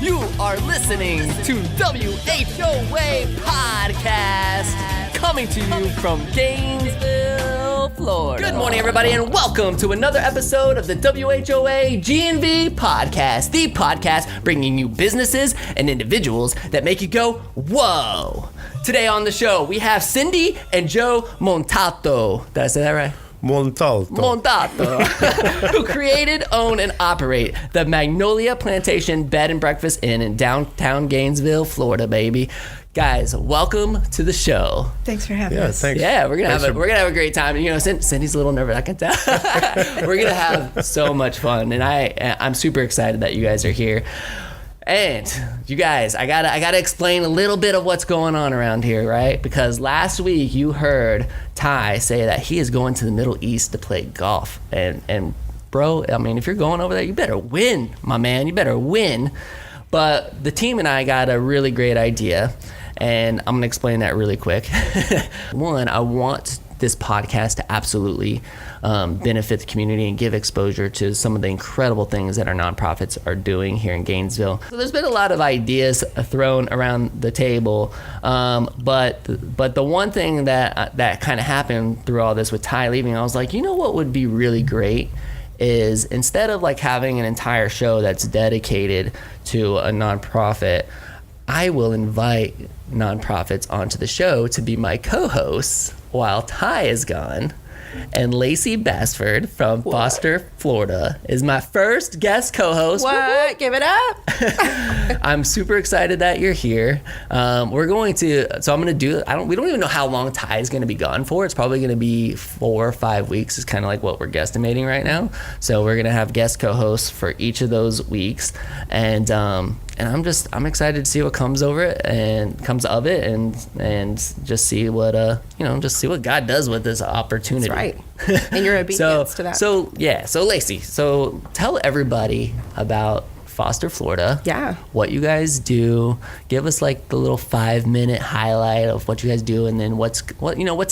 You are listening to WHOA Podcast, coming to you from Gainesville, Florida. Good morning, everybody, and welcome to another episode of the WHOA GNV Podcast, the podcast bringing you businesses and individuals that make you go, whoa. Today on the show, we have Cindy and Joe Montalto. Did I say that right? Montalto, who created, own, and operate the Magnolia Plantation Bed and Breakfast Inn in downtown Gainesville, Florida, baby. Guys, welcome to the show. Thanks for having us. Thanks. Yeah, we're gonna have a great time. You know, Cindy's a little nervous, I can tell. We're gonna have so much fun, and I'm super excited that you guys are here. And you guys, I gotta explain a little bit of what's going on around here, right? Because last week you heard Ty say that he is going to the Middle East to play golf. And bro, I mean, if you're going over there, you better win, my man. You better win. But the team and I got a really great idea, and I'm gonna explain that really quick. One, I want this podcast to absolutely benefit the community and give exposure to some of the incredible things that our nonprofits are doing here in Gainesville. So there's been a lot of ideas thrown around the table, but the one thing that kind of happened through all this with Ty leaving, I was like, you know what would be really great is instead of like having an entire show that's dedicated to a nonprofit, I will invite nonprofits onto the show to be my co-hosts while Ty is gone. And Lacy Bassford from Foster, Florida is my first guest co-host. What? Give it up. I'm super excited that you're here. I'm going to do, we don't even know how long Ty is going to be gone for. It's probably going to be 4 or 5 weeks is kind of like what we're guesstimating right now. So we're going to have guest co-hosts for each of those weeks. And I'm excited to see what comes of it and just see what God does with this opportunity. That's right. And your obedience to that. So Lacy, tell everybody about Foster, Florida. Yeah. What you guys do. Give us like the little 5-minute highlight of what you guys do, and then what's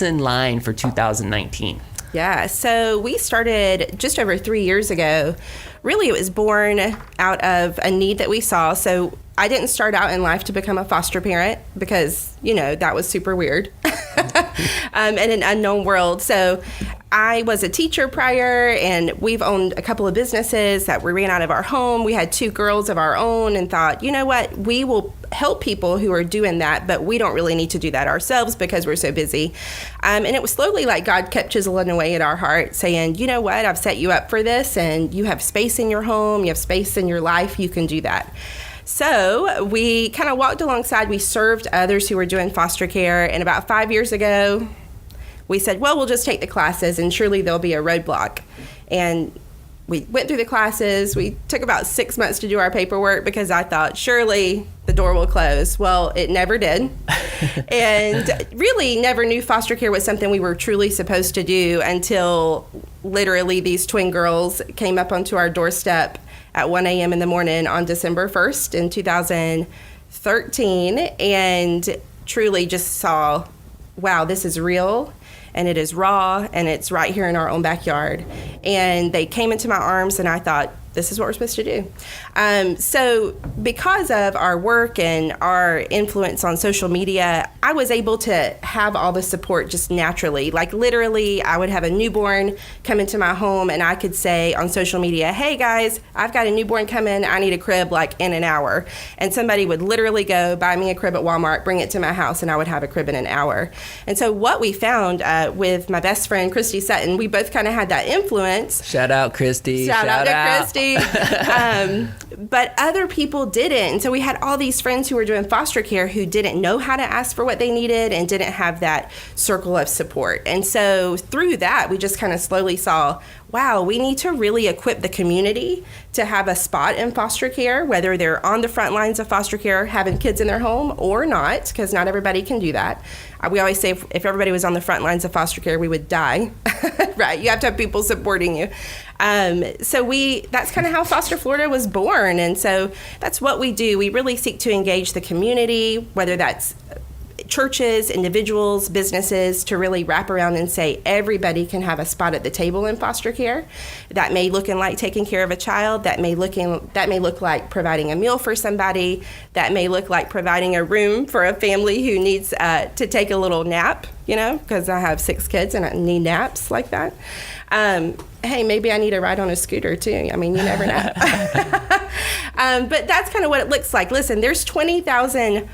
in line for 2019. Yeah, so we started just over 3 years ago. Really, it was born out of a need that we saw. So I didn't start out in life to become a foster parent because, that was super weird in an unknown world. So I was a teacher prior, and we've owned a couple of businesses that we ran out of our home. We had 2 girls of our own and thought, you know what, we will help people who are doing that, but we don't really need to do that ourselves because we're so busy. And it was slowly like God kept chiseling away at our heart, saying, you know what, I've set you up for this, and you have space in your home, you have space in your life, you can do that. So we kind of walked alongside. We served others who were doing foster care, and about 5 years ago, we said, well, we'll just take the classes, and surely there'll be a roadblock. And we went through the classes. We took about 6 months to do our paperwork because I thought, surely the door will close. Well, it never did. And really never knew foster care was something we were truly supposed to do until literally these twin girls came up onto our doorstep at 1 a.m. in the morning on December 1st in 2013, and truly just saw, wow, this is real. And it is raw, and it's right here in our own backyard. And they came into my arms, and I thought, this is what we're supposed to do. So because of our work and our influence on social media, I was able to have all the support just naturally. Like literally, I would have a newborn come into my home, and I could say on social media, hey guys, I've got a newborn coming. I need a crib like in an hour. And somebody would literally go buy me a crib at Walmart, bring it to my house, and I would have a crib in an hour. And so what we found with my best friend, Christy Sutton, we both kind of had that influence. Shout out, Christy. Shout out to Christy. But other people didn't. And so we had all these friends who were doing foster care who didn't know how to ask for what they needed and didn't have that circle of support. And so through that, we just kind of slowly saw, wow, we need to really equip the community to have a spot in foster care, whether they're on the front lines of foster care, having kids in their home or not, because not everybody can do that. We always say if everybody was on the front lines of foster care, we would die, right? You have to have people supporting you. So that's kind of how Foster Florida was born. And so that's what we do. We really seek to engage the community, whether that's churches, individuals, businesses to really wrap around and say everybody can have a spot at the table in foster care. That may look like taking care of a child. That may look like providing a meal for somebody. That may look like providing a room for a family who needs to take a little nap, because I have 6 kids and I need naps like that. Hey, maybe I need a ride on a scooter too. I mean, you never know. But that's kind of what it looks like. Listen, there's 20,000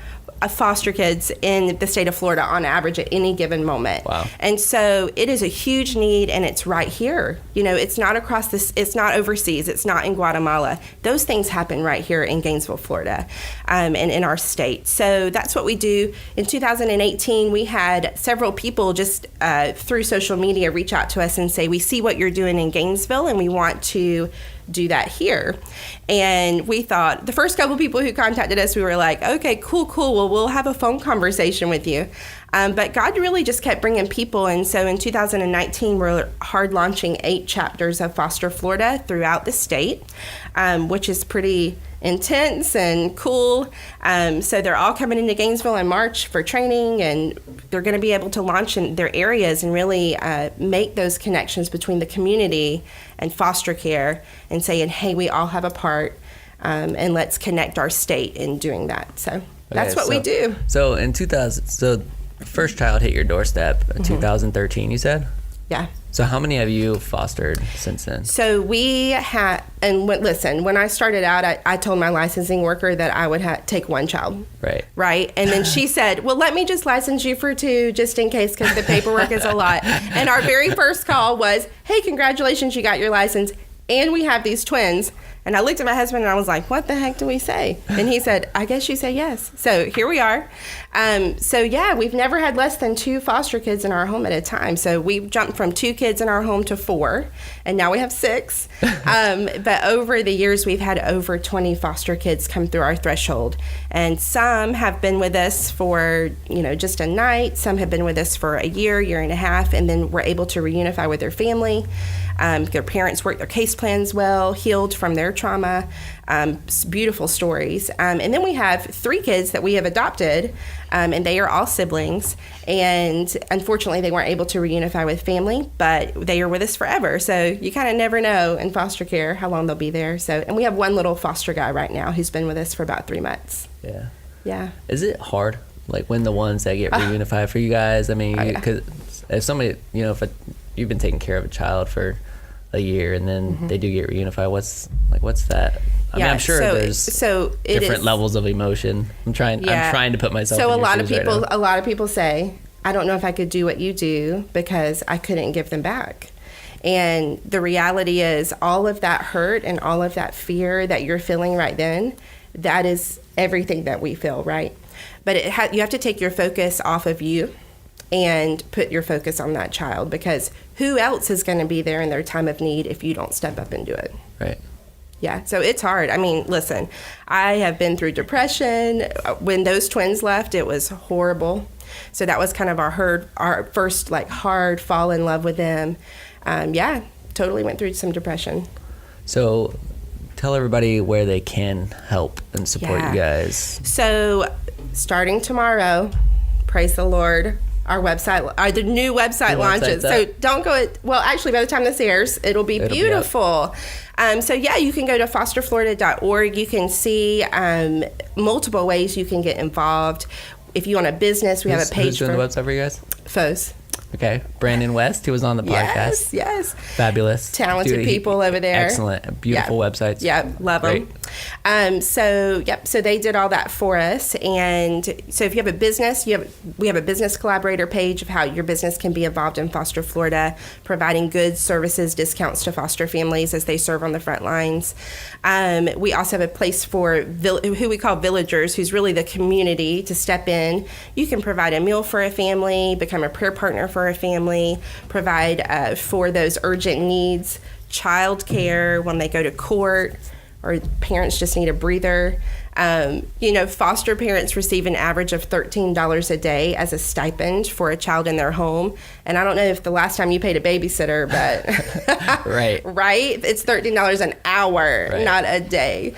foster kids in the state of Florida on average at any given moment. Wow. And so it is a huge need, and it's right here. It's not across this, it's not overseas, it's not in Guatemala. Those things happen right here in Gainesville, Florida, and in our state. So that's what we do. In 2018, we had several people just through social media reach out to us and say, we see what you're doing in Gainesville, and we want to do that here. And we thought, the first couple people who contacted us, we were like, okay, cool. Well, we'll have a phone conversation with you. But God really just kept bringing people. And so in 2019, we're hard launching 8 chapters of Foster Florida throughout the state, which is pretty intense and cool. So they're all coming into Gainesville in March for training, and they're going to be able to launch in their areas and really make those connections between the community and foster care and saying, hey, we all have a part, and let's connect our state in doing that. So that's what we do. So in 2000, first child hit your doorstep in 2013, you said? Yeah. So how many have you fostered since then? So we had, listen, when I started out, I told my licensing worker that I would take 1 child. Right. And then she said, well, let me just license you for 2 just in case, because the paperwork is a lot. And our very first call was, hey, congratulations, you got your license. And we have these twins. And I looked at my husband and I was like, what the heck do we say? And he said, I guess you say yes. So here we are. So yeah, we've never had less than 2 foster kids in our home at a time. So we've jumped from 2 kids in our home to 4, and now we have 6. But over the years, we've had over 20 foster kids come through our threshold. And some have been with us for, just a night. Some have been with us for a year and a half, and then we're able to reunify with their family. Their parents worked their case plans well, healed from their trauma. Beautiful stories. And then we have 3 kids that we have adopted, and they are all siblings. And unfortunately, they weren't able to reunify with family, but they are with us forever. So you kind of never know in foster care how long they'll be there. So, and we have 1 little foster guy right now who's been with us for about 3 months. Yeah. Yeah. Is it hard, like when the ones that get reunified for you guys? I mean, because if somebody, if you've been taking care of a child for a year and then they do get reunified, what's that? I mean, I'm sure there's different levels of emotion. I'm trying to put myself in your shoes right now. A lot of people say, I don't know if I could do what you do because I couldn't give them back. And the reality is, all of that hurt and all of that fear that you're feeling right then, that is everything that we feel, right? But you have to take your focus off of you and put your focus on that child, because who else is going to be there in their time of need if you don't step up and do it? Right. Yeah, so it's hard. I mean, listen, I have been through depression. When those twins left, it was horrible. So that was kind of our first hard fall in love with them. Totally went through some depression. So tell everybody where they can help and support you guys. So starting tomorrow, praise the Lord, our website, the new website launches. So don't go, actually by the time this airs, it'll be beautiful. So you can go to fosterflorida.org. You can see multiple ways you can get involved. If you want a business, we have a page. Who's doing the website for you guys? FOS. Okay. Brandon West, who was on the podcast. Yes. Fabulous. Talented people over there. Excellent. Beautiful websites. Yeah, love them. So they did all that for us. And so if you have a business, we have a business collaborator page of how your business can be involved in Foster Florida, providing goods, services, discounts to foster families as they serve on the front lines. We also have a place for who we call villagers, who's really the community, to step in. You can provide a meal for a family, become a prayer partner for a family, provide for those urgent needs, child care when they go to court, or parents just need a breather. Foster parents receive an average of $13 a day as a stipend for a child in their home. And I don't know if the last time you paid a babysitter, but right? It's $13 an hour, not a day.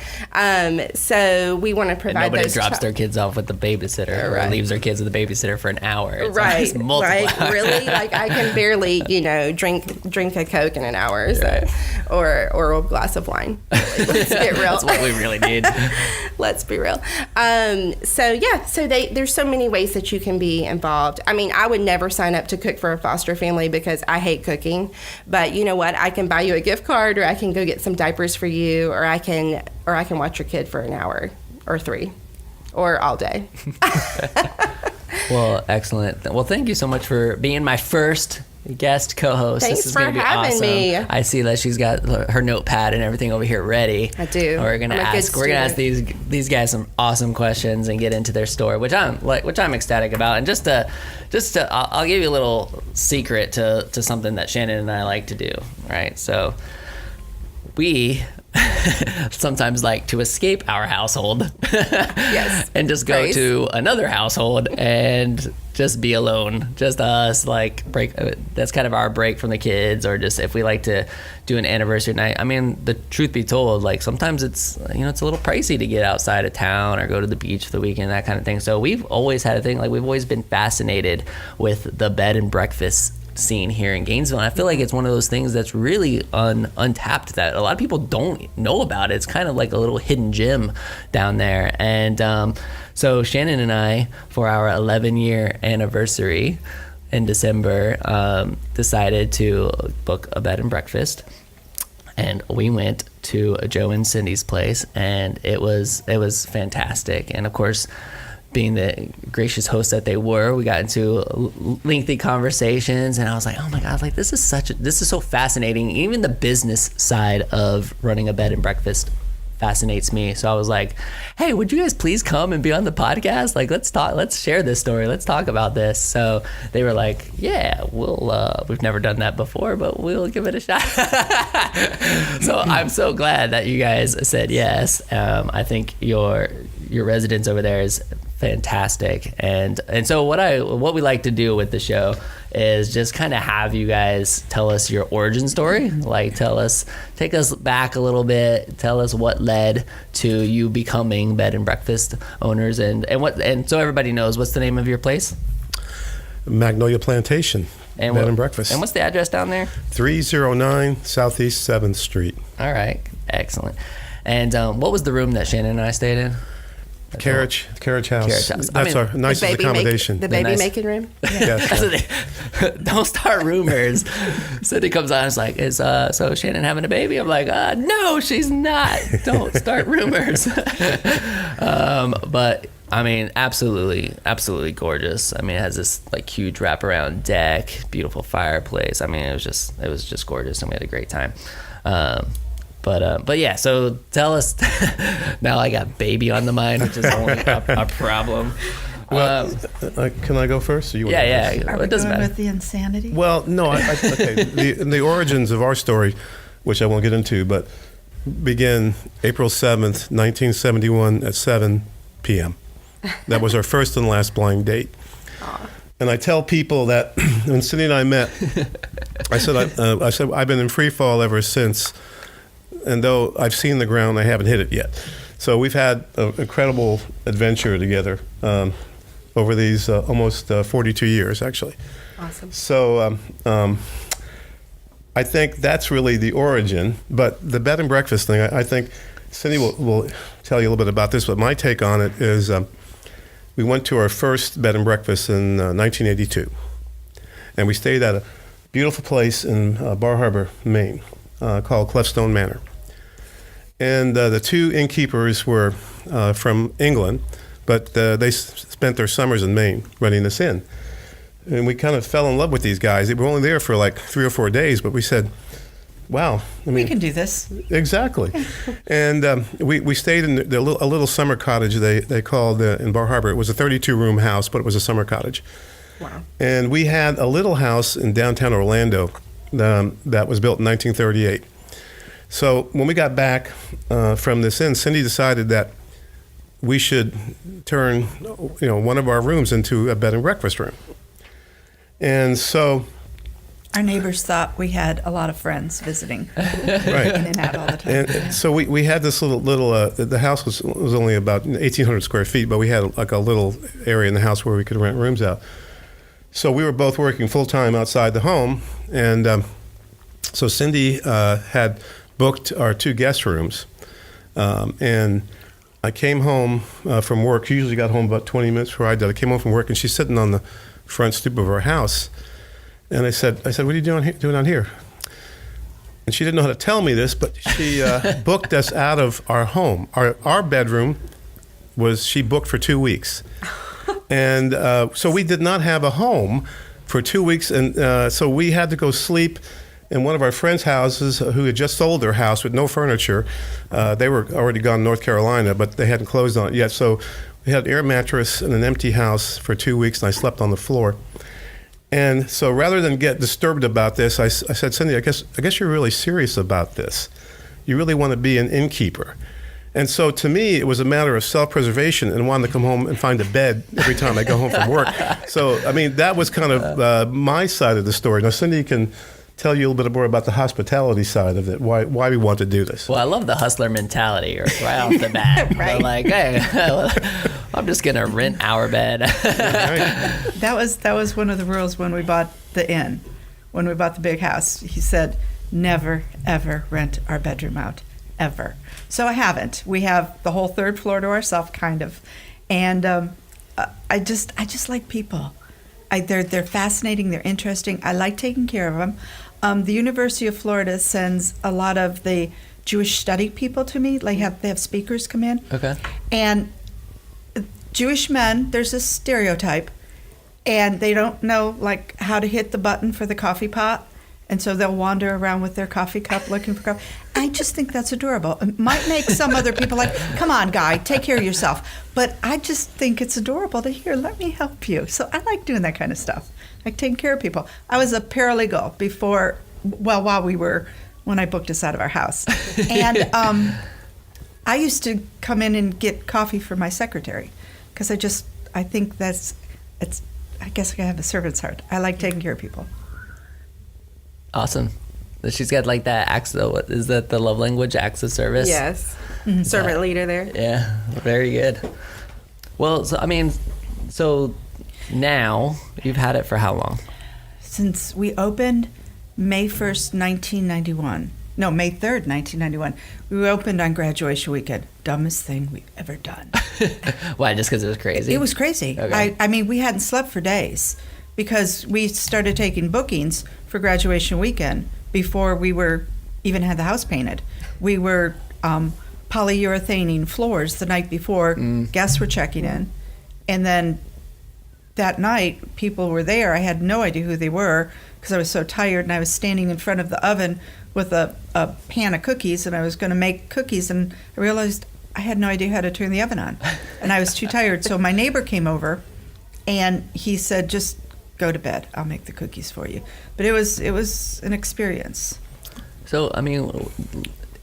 So we want to provide and nobody those drops their kids off with the babysitter or leaves their kids with the babysitter for an hour. It's multiple hours. Really? Like I can barely, drink a Coke in an hour, or a glass of wine. Let's get real. That's what we really need. Let's be real. There's so many ways that you can be involved. I mean, I would never sign up to cook for a foster family because I hate cooking. But you know what? I can buy you a gift card, or I can go get some diapers for you, or I can watch your kid for an hour or 3, or all day. Well, excellent. Well, thank you so much for being my first guest co-host. Thanks this is for gonna be having awesome. me. I see that she's got her notepad and everything over here ready. I do. We're gonna ask these guys some awesome questions and get into their story, which I'm ecstatic about. And just to I'll give you a little secret to something that Shannon and I like to do. Right, so we sometimes like to escape our household Yes. and just go to another household and just be alone, just us, like break. That's kind of our break from the kids, or just if we like to do an anniversary night. I mean, the truth be told, like sometimes it's it's a little pricey to get outside of town or go to the beach for the weekend, that kind of thing. So we've always had a thing, like we've always been fascinated with the bed and breakfast scene here in Gainesville. And I feel like it's one of those things that's really untapped, that a lot of people don't know about. It's kind of like a little hidden gem down there. And so Shannon and I, for our 11-year anniversary in December, decided to book a bed and breakfast. And we went to Joe and Cindy's place, and it was fantastic. And of course, being the gracious host that they were, we got into lengthy conversations, and I was like, oh my God, like this is so fascinating. Even the business side of running a bed and breakfast fascinates me. So I was like, hey, would you guys please come and be on the podcast? Like, let's share this story. Let's talk about this. So they were like, yeah, we've never done that before, but we'll give it a shot. So I'm so glad that you guys said yes. I think your residence over there is fantastic, and so what we like to do with the show is just kind of have you guys tell us your origin story, like take us back a little bit, tell us what led to you becoming bed and breakfast owners, and so everybody knows, what's the name of your place? Magnolia Plantation, bed and breakfast. And what's the address down there? 309 Southeast 7th Street. All right, excellent. And what was the room that Shannon and I stayed in? Carriage House. That's our nicest accommodation. The baby making room? Yes. Don't start rumors. Cindy comes on and is like, so Shannon having a baby? I'm like, no, she's not. Don't start rumors. But I mean, absolutely gorgeous. I mean, it has this like huge wraparound deck, beautiful fireplace. I mean, it was just gorgeous, and we had a great time. But yeah, so tell us. Now I got baby on the mind, which is only a problem. Well, can I go first? Or you yeah. Are we going with the insanity? Well, no. Okay. The origins of our story, which I won't get into, but begin April 7th, 1971 at 7 p.m. That was our first and last blind date. Aww. And I tell people that when Cindy and I met, I said I've been in free fall ever since. And though I've seen the ground, I haven't hit it yet. So we've had an incredible adventure together over these almost 42 years, actually. Awesome. So I think that's really the origin. But the bed and breakfast thing, I think Cindy will tell you a little bit about this, but my take on it is we went to our first bed and breakfast in 1982. And we stayed at a beautiful place in Bar Harbor, Maine, called Clefstone Manor. And the two innkeepers were from England, but they spent their summers in Maine running this inn. And we kind of fell in love with these guys. They were only there for like 3 or 4 days, but we said, wow. I mean, we can do this. Exactly. And we stayed in a little summer cottage they called in Bar Harbor. It was a 32-room house, but it was a summer cottage. Wow. And we had a little house in downtown Orlando that was built in 1938. So when we got back from this inn, Cindy decided that we should turn, one of our rooms into a bed and breakfast room. And so Our neighbors thought we had a lot of friends visiting right. in and out all the time. And so we had this little the house was only about 1,800 square feet, but we had like a little area in the house where we could rent rooms out. So we were both working full-time outside the home, and so Cindy had booked our 2 guest rooms, and I came home from work. She usually got home about 20 minutes before I did. I came home from work, and she's sitting on the front stoop of our house. And I said, what are you doing out here? And she didn't know how to tell me this, but she booked us out of our home. Our bedroom she booked for 2 weeks. And so we did not have a home for 2 weeks. And so we had to go sleep in one of our friends' houses who had just sold their house with no furniture. They were already gone to North Carolina, but they hadn't closed on it yet. So we had an air mattress in an empty house for 2 weeks, and I slept on the floor. And so rather than get disturbed about this, I said, Cindy, I guess you're really serious about this. You really want to be an innkeeper. And so to me, it was a matter of self-preservation and wanting to come home and find a bed every time I go home from work. So, I mean, that was kind of my side of the story. Now, Cindy can tell you a little bit more about the hospitality side of it, why we want to do this. Well, I love the hustler mentality right off the bat. Right. They're like, hey, I'm just going to rent our bed. Right. That was one of the rules when we bought the inn, when we bought the big house. He said, never, ever rent our bedroom out, ever. So I haven't. We have the whole 3rd floor to ourselves, kind of. And I just like people. They're fascinating. They're interesting. I like taking care of them. The University of Florida sends a lot of the Jewish study people to me. They have speakers come in. Okay. And Jewish men, there's a stereotype, and they don't know how to hit the button for the coffee pot, and so they'll wander around with their coffee cup looking for coffee. I just think that's adorable. It might make some other people like, come on, guy, take care of yourself. But I just think it's adorable to hear, let me help you. So I like doing that kind of stuff, like taking care of people. I was a paralegal when I booked us out of our house. And I used to come in and get coffee for my secretary because I think I guess I have a servant's heart. I like taking care of people. Awesome. She's got like that acts. What is that? The love language, acts of service. Yes. Servant leader there. Yeah. Very good. Well, so now you've had it for how long? Since we opened May 1st, 1991. No, May 3rd, 1991. We opened on graduation weekend. Dumbest thing we've ever done. Why? Just because it was crazy? It was crazy. Okay. I mean, we hadn't slept for days because we started taking bookings for graduation weekend before we even had the house painted. We were polyurethaning floors the night before guests were checking in. And then that night, people were there. I had no idea who they were because I was so tired, and I was standing in front of the oven with a pan of cookies, and I was going to make cookies, and I realized I had no idea how to turn the oven on, and I was too tired. So my neighbor came over, and he said, just go to bed. I'll make the cookies for you. But it was an experience. So,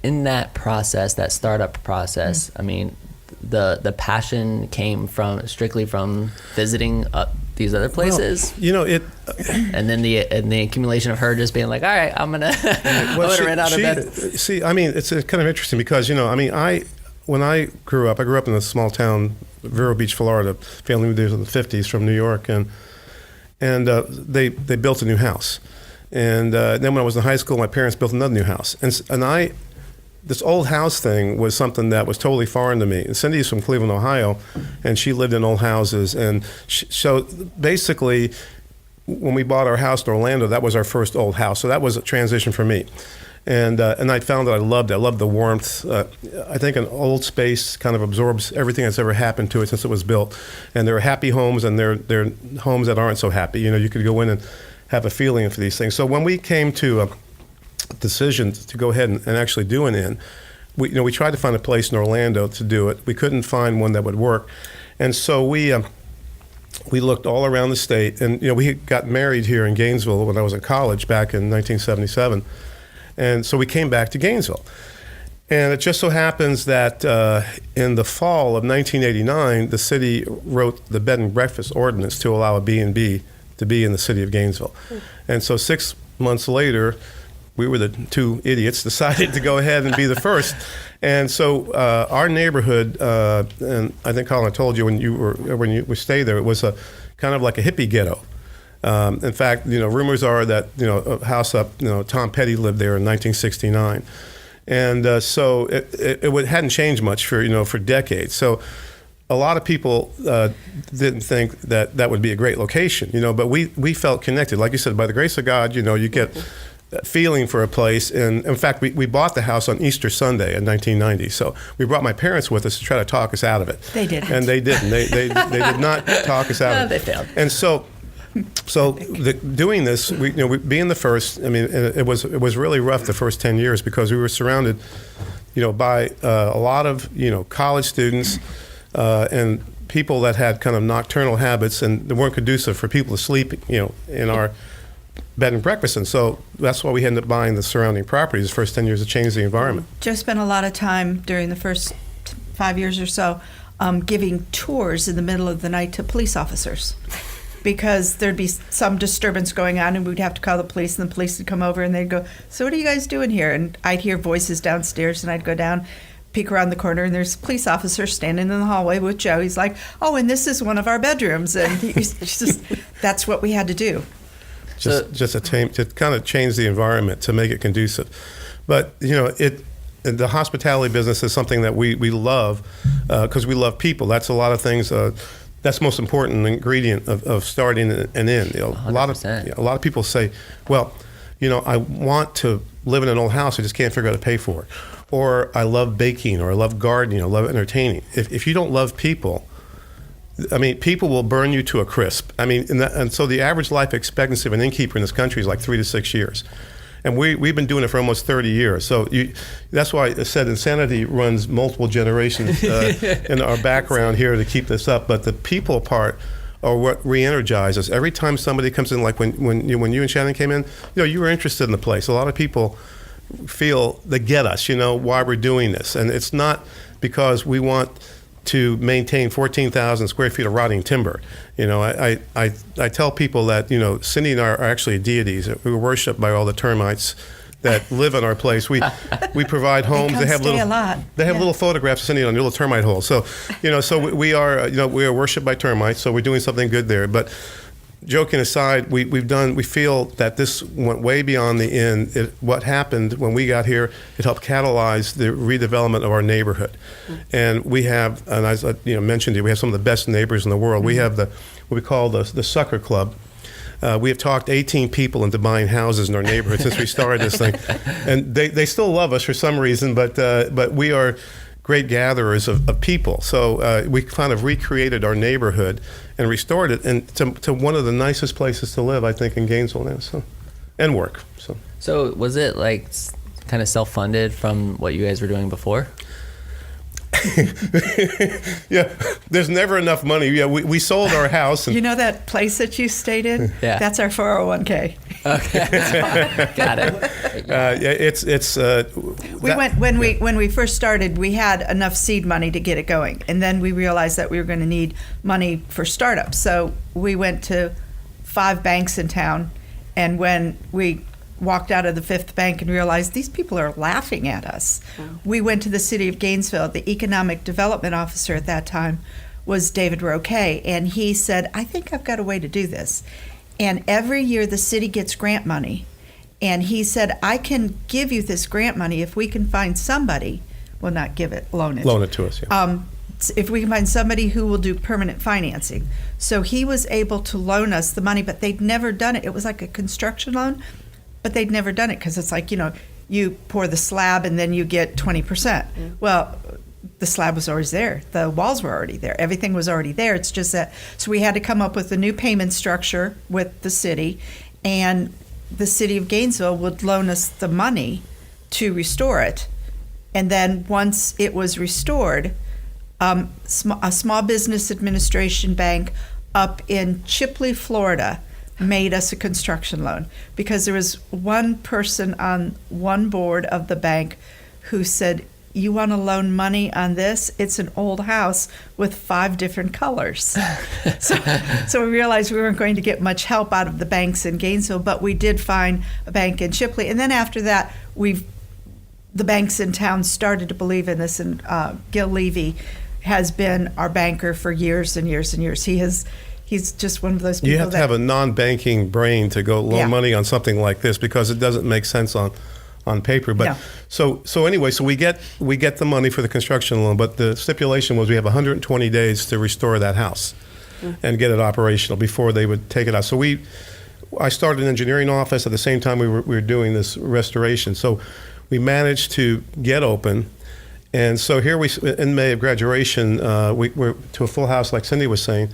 in that process, that startup process, the passion came strictly from visiting these other places. Well, and then the accumulation of her just being like, all right, I'm gonna rent out a bed. See, it's kind of interesting because when I grew up in a small town, Vero Beach, Florida. Family moved there in the 50s from New York, and they built a new house. And then when I was in high school, my parents built another new house, and this old house thing was something that was totally foreign to me. And Cindy's from Cleveland, Ohio, and she lived in old houses. And so basically, when we bought our house in Orlando, that was our first old house. So that was a transition for me. And I found that I loved it. I loved the warmth. I think an old space kind of absorbs everything that's ever happened to it since it was built. And there are happy homes, and there are homes that aren't so happy. You could go in and have a feeling for these things. So when we came to decision to go ahead and actually do an inn, we tried to find a place in Orlando to do it. We couldn't find one that would work, and so we looked all around the state. And we got married here in Gainesville when I was in college back in 1977, and so we came back to Gainesville. And it just so happens that in the fall of 1989, the city wrote the bed and breakfast ordinance to allow a B&B to be in the city of Gainesville. And so 6 months later, we were the two idiots decided to go ahead and be the first. And so our neighborhood, and I think Collin told you when you stayed there, it was a kind of like a hippie ghetto. In fact, rumors are that a house up, Tom Petty lived there in 1969. And so it hadn't changed much for decades. So a lot of people didn't think that would be a great location, but we felt connected. Like you said, by the grace of God, you get that feeling for a place. And in fact, we bought the house on Easter Sunday in 1990. So we brought my parents with us to try to talk us out of it. They didn't. And they didn't. They did not talk us out of it. They failed. And so doing this, we being the first, I mean, it was really rough the first 10 years because we were surrounded, by a lot of, college students and people that had kind of nocturnal habits and they weren't conducive for people to sleep, in our bed and breakfast. And so that's why we ended up buying the surrounding properties the first 10 years to change the environment. Joe spent a lot of time during the first 5 years or so giving tours in the middle of the night to police officers. Because there'd be some disturbance going on and we'd have to call the police and the police would come over and they'd go, so what are you guys doing here? And I'd hear voices downstairs and I'd go down, peek around the corner, and there's a police officer standing in the hallway with Joe. He's like, oh, and this is one of our bedrooms. And that's what we had to do. Just to kind of change the environment to make it conducive. But, the hospitality business is something that we love because we love people. That's a lot of things. That's the most important ingredient of starting an inn. A lot of people say, well, I want to live in an old house, I just can't figure out how to pay for it. Or I love baking, or I love gardening, or I love entertaining. If you don't love people, I mean, people will burn you to a crisp. I mean, and so the average life expectancy of an innkeeper in this country is like 3 to 6 years. And we've been doing it for almost 30 years. So that's why I said insanity runs multiple generations in our background here to keep this up. But the people part are what re-energizes us. Every time somebody comes in, like when you and Shannon came in, you were interested in the place. A lot of people feel they get us, why we're doing this. And it's not because we want to maintain 14,000 square feet of rotting timber. I tell people that, Cindy and I are actually deities. We're worshipped by all the termites that live in our place. We provide homes. They have little photographs of Cindy on little termite holes. So, so we are worshipped by termites. So we're doing something good there. But joking aside, we feel that this went way beyond the inn. What happened when we got here, it helped catalyze the redevelopment of our neighborhood. Mm-hmm. And we have, and as I mentioned, we have some of the best neighbors in the world. Mm-hmm. We have what we call the Sucker Club. We have talked 18 people into buying houses in our neighborhood since we started this thing. And they still love us for some reason, but we are great gatherers of people. So we kind of recreated our neighborhood and restored it and to one of the nicest places to live, I think, in Gainesville now, and work. So was it like kind of self-funded from what you guys were doing before? Yeah, there's never enough money. Yeah, we sold our house. And that place that you stayed in? Yeah. That's our 401k. Okay. Got it. When we first started, we had enough seed money to get it going. And then we realized that we were going to need money for startups. So we went to 5 banks in town. And when we walked out of the 5th bank and realized these people are laughing at us. Mm. We went to the city of Gainesville. The economic development officer at that time was David Roque, and he said, I think I've got a way to do this. And every year the city gets grant money. And he said, I can give you this grant money if we can find somebody, well, not give it, loan it. Loan it to us, yeah. If we can find somebody who will do permanent financing. So he was able to loan us the money, but they'd never done it. It was like a construction loan. But they'd never done it because it's like, you pour the slab and then you get 20%. Mm. Well, the slab was always there. The walls were already there. Everything was already there. It's just that, so we had to come up with a new payment structure with the city, and the city of Gainesville would loan us the money to restore it. And then once it was restored, a small business administration bank up in Chipley, Florida, made us a construction loan because there was one person on one board of the bank who said, you want to loan money on this? It's an old house with 5 different colors. So we realized we weren't going to get much help out of the banks in Gainesville, but we did find a bank in Shipley. And then after that, the banks in town started to believe in this, and Gil Levy has been our banker for years and years and years. He's just one of those people. You have to have a non-banking brain to go loan money on something like this, because it doesn't make sense on paper. But so anyway, so we get the money for the construction loan, but the stipulation was we have 120 days to restore that house and get it operational before they would take it out. So I started an engineering office at the same time we were doing this restoration. So we managed to get open. And so here in May of graduation, we're to a full house, like Cindy was saying.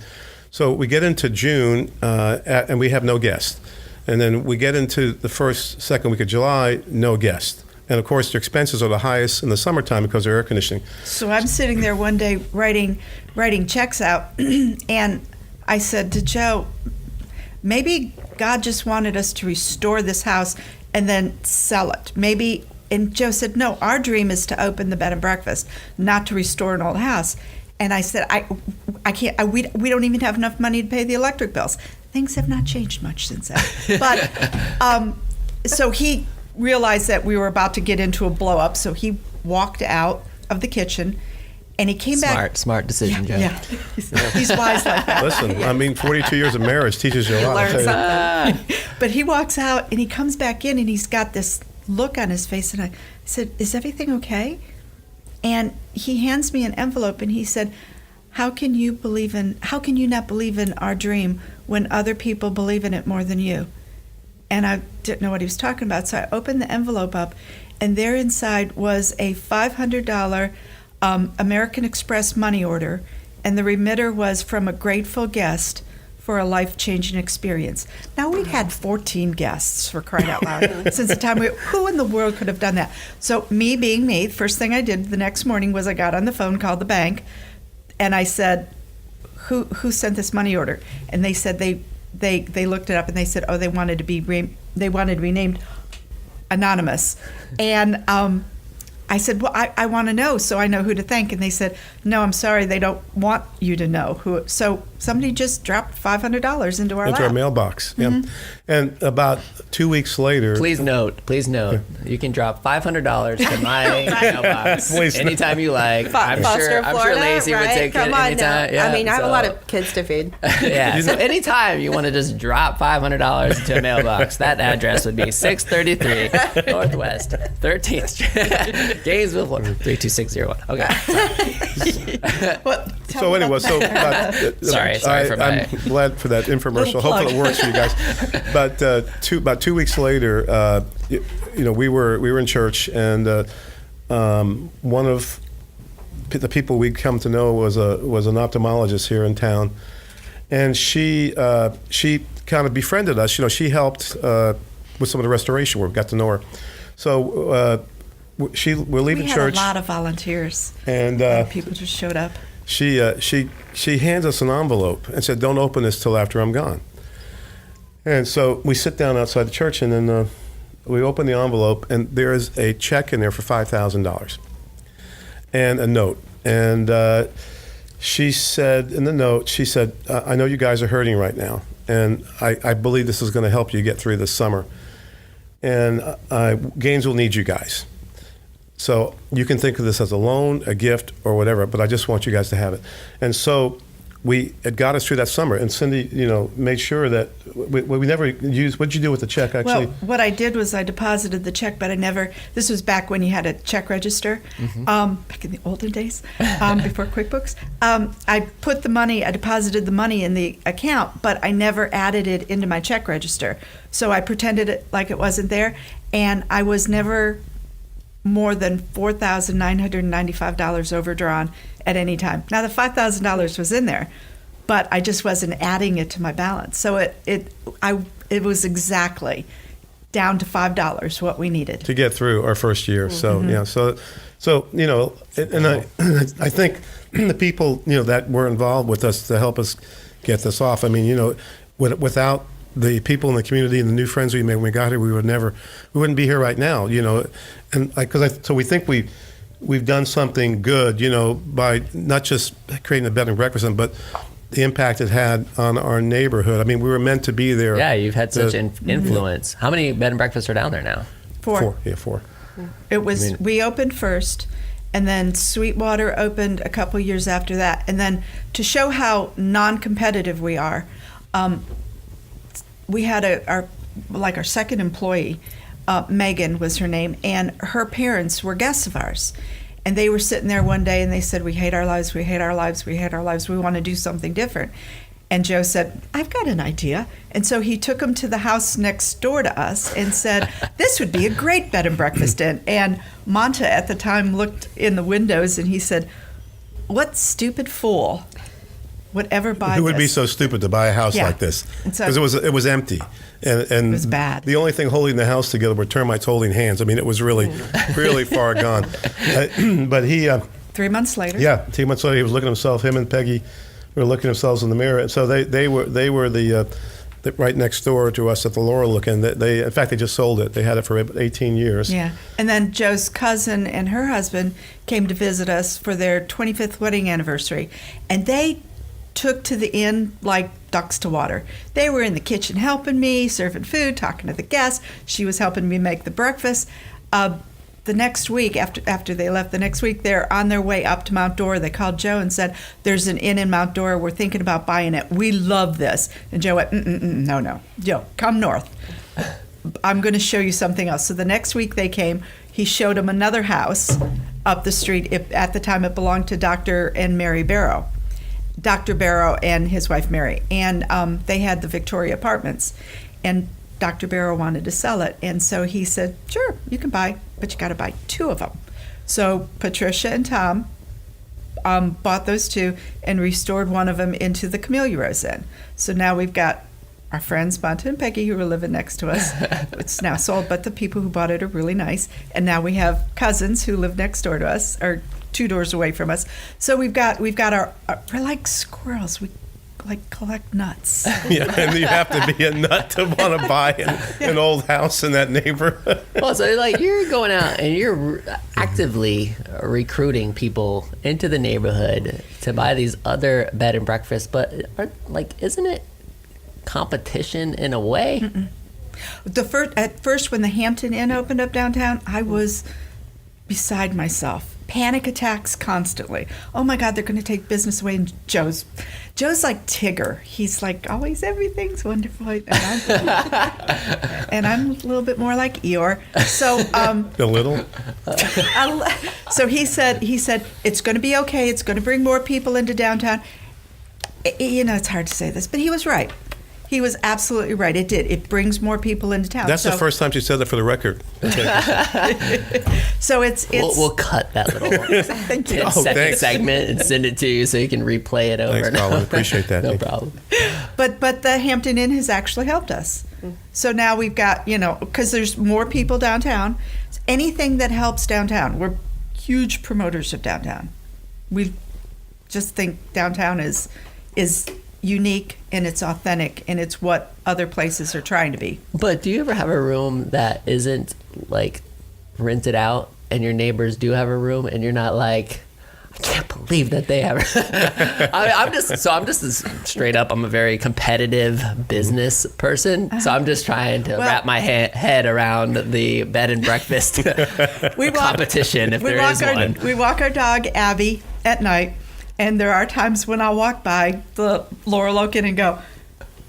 So we get into June, and we have no guests. And then we get into the second week of July, no guests. And of course, their expenses are the highest in the summertime because of air conditioning. So I'm sitting there one day writing checks out, and I said to Joe, maybe God just wanted us to restore this house and then sell it. Maybe. And Joe said, no, our dream is to open the bed and breakfast, not to restore an old house. And I said, I can't, we don't even have enough money to pay the electric bills. Things have not changed much since then. But so he realized that we were about to get into a blow up. So he walked out of the kitchen, and he came back. Smart decision, Joe. Yeah, he's wise like that. Listen, I mean, 42 years of marriage teaches you a lot. Learn something. But he walks out, and he comes back in, and he's got this look on his face, and I said, is everything okay? And he hands me an envelope, and he said, how can you not believe in our dream when other people believe in it more than you? And I didn't know what he was talking about, so I opened the envelope up, and there inside was a $500 American Express money order, and the remitter was from a grateful guest for a life-changing experience. Now, we'd had 14 guests, for crying out loud, since the time who in the world could have done that? So me being me, first thing I did the next morning was I got on the phone, called the bank, and I said, who sent this money order? And they said they looked it up, and they said, oh, they wanted to be named anonymous. And I said, well, I want to know so I know who to thank. And they said, no, I'm sorry, they don't want you to know who. So somebody just dropped $500 into our mailbox. Mm-hmm. Yeah. And about 2 weeks later. Please note, you can drop $500 to my mailbox anytime you like. I'm sure Lacy would take it anytime. Yeah, I mean, I have a lot of kids to feed. Yeah, so anytime you want to just drop $500 into a mailbox, that address would be 633 Northwest 13th Street. Gainesville, 32601. Okay. So anyway, sorry for I'm glad for that infomercial. Hopefully it works for you guys. But about 2 weeks later, we were in church, and one of the people we'd come to know was an ophthalmologist here in town, and she kind of befriended us. She helped with some of the restoration work. Got to know her. So we're leaving church. We had a lot of volunteers, and people just showed up. She hands us an envelope and said, "Don't open this till after I'm gone." And so we sit down outside the church, and then we open the envelope, and there is a check in there for $5,000 and a note. And she said in the note, I know you guys are hurting right now, and I believe this is going to help you get through this summer. And Gainesville needs you guys. So you can think of this as a loan, a gift, or whatever, but I just want you guys to have it. And so it got us through that summer. And Cindy, made sure that we never used. What did you do with the check, actually? Well, what I did was I deposited the check, but I never. This was back when you had a check register, back in the olden days, before QuickBooks. I deposited the money in the account, but I never added it into my check register. So I pretended it like it wasn't there, and I was never more than $4,995 overdrawn at any time. Now, the $5,000 was in there, but I just wasn't adding it to my balance. So it was exactly down to $5 what we needed to get through our first year. Mm-hmm. So and I think the people that were involved with us to help us get this off. I mean, without the people in the community and the new friends we made when we got here, we wouldn't be here right now. And so we think we we've done something good, by not just creating a bed and breakfast, but the impact it had on our neighborhood. I mean, we were meant to be there. Yeah, you've had such influence. How many bed and breakfasts are down there now? 4. Yeah, 4. It was, we opened first, and then Sweetwater opened a couple years after that. And then to show how non-competitive we are, we had our second employee, Megan was her name, and her parents were guests of ours. And they were sitting there one day and they said, we hate our lives, we hate our lives, we hate our lives, we want to do something different. And Joe said, I've got an idea. And so he took them to the house next door to us and said, this would be a great bed and breakfast inn. And Monta at the time looked in the windows and he said, what stupid fool would ever buy Who would be this? so stupid to buy a house like this? And Because it was empty. And it was bad. The only thing holding the house together were termites holding hands. I mean, it was really, really far gone. But he... 3 months later. Yeah, 3 months later, he was looking at himself. Him and Peggy were looking at themselves in the mirror. And so they were the right next door to us at the Laurel looking. In fact, they just sold it. They had it for 18 years. Yeah. And then Joe's cousin and her husband came to visit us for their 25th wedding anniversary. And they took to the inn like ducks to water. They were in the kitchen helping me, serving food, talking to the guests. She was helping me make the breakfast. The next week, after they left the next week, they're on their way up to Mount Dora. They called Joe and said, there's an inn in Mount Dora. We're thinking about buying it. We love this. And Joe went, no. Joe, come north. I'm going to show you something else. So the next week they came. He showed them another house up the street. At the time, it belonged to Dr. and Mary Barrow. Dr. Barrow and his wife Mary, and they had the Victoria Apartments, and Dr. Barrow wanted to sell it, and so he said, sure, you can buy, but you got to buy 2 of them. So Patricia and Tom bought those 2 and restored one of them into the Camellia Rose Inn. So now we've got our friends Monta and Peggy who were living next to us. It's now sold, but the people who bought it are really nice, and now we have cousins who live next door to us, or 2 doors away from us. So we've got our we're like squirrels. We like collect nuts. Yeah, and you have to be a nut to want to buy an old house in that neighborhood. Well, so like you're going out and you're actively recruiting people into the neighborhood to buy these other bed and breakfasts, but isn't it competition in a way? Mm-mm. At first, when the Hampton Inn opened up downtown, I was beside myself. Panic attacks constantly. Oh my God, they're going to take business away. And Joe's like Tigger. He's like, always everything's wonderful. And I'm a little bit more like Eeyore. So A little. So he said it's going to be okay. It's going to bring more people into downtown. It's hard to say this, but he was right. He was absolutely right. It did. It brings more people into town. That's the first time she said that for the record. Okay. So it's we'll cut that little 10-second segment and send it to you so you can replay it over. Thanks, Collin. Appreciate that. No problem. But the Hampton Inn has actually helped us. So now we've got, because there's more people downtown. Anything that helps downtown, we're huge promoters of downtown. We just think downtown is unique and it's authentic and it's what other places are trying to be. But do you ever have a room that isn't like rented out and your neighbors do have a room and you're not like, I can't believe that they have I'm just straight up, I'm a very competitive business person, so I'm just trying to wrap my head around the bed and breakfast competition, if there is one. We walk our dog Abby at night, and there are times when I'll walk by the Laurel Oak Inn and go,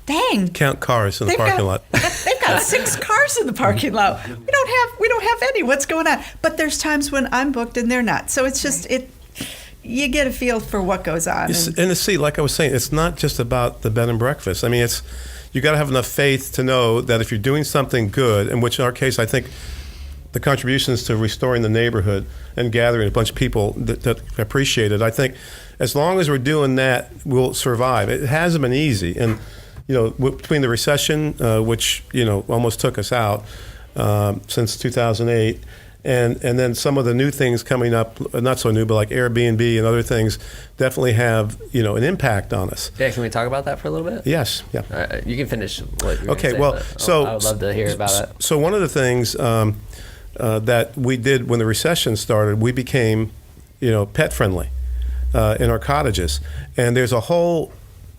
dang. Count cars in the parking lot. They've got 6 cars in the parking lot. We don't have any. What's going on? But there's times when I'm booked and they're not. So it's just you get a feel for what goes on. And see, like I was saying, it's not just about the bed and breakfast. I mean, you got to have enough faith to know that if you're doing something good, in which in our case, I think the contributions to restoring the neighborhood and gathering a bunch of people that appreciate it, I think as long as we're doing that, we'll survive. It hasn't been easy. And, between the recession, which, almost took us out since 2008, and then some of the new things coming up, not so new, but like Airbnb and other things definitely have, an impact on us. Yeah, can we talk about that for a little bit? Yes, yeah. All right, you can finish what you're Okay, say, well, I would love to hear about it. So one of the things that we did when the recession started. We became, pet friendly in our cottages, and there's a whole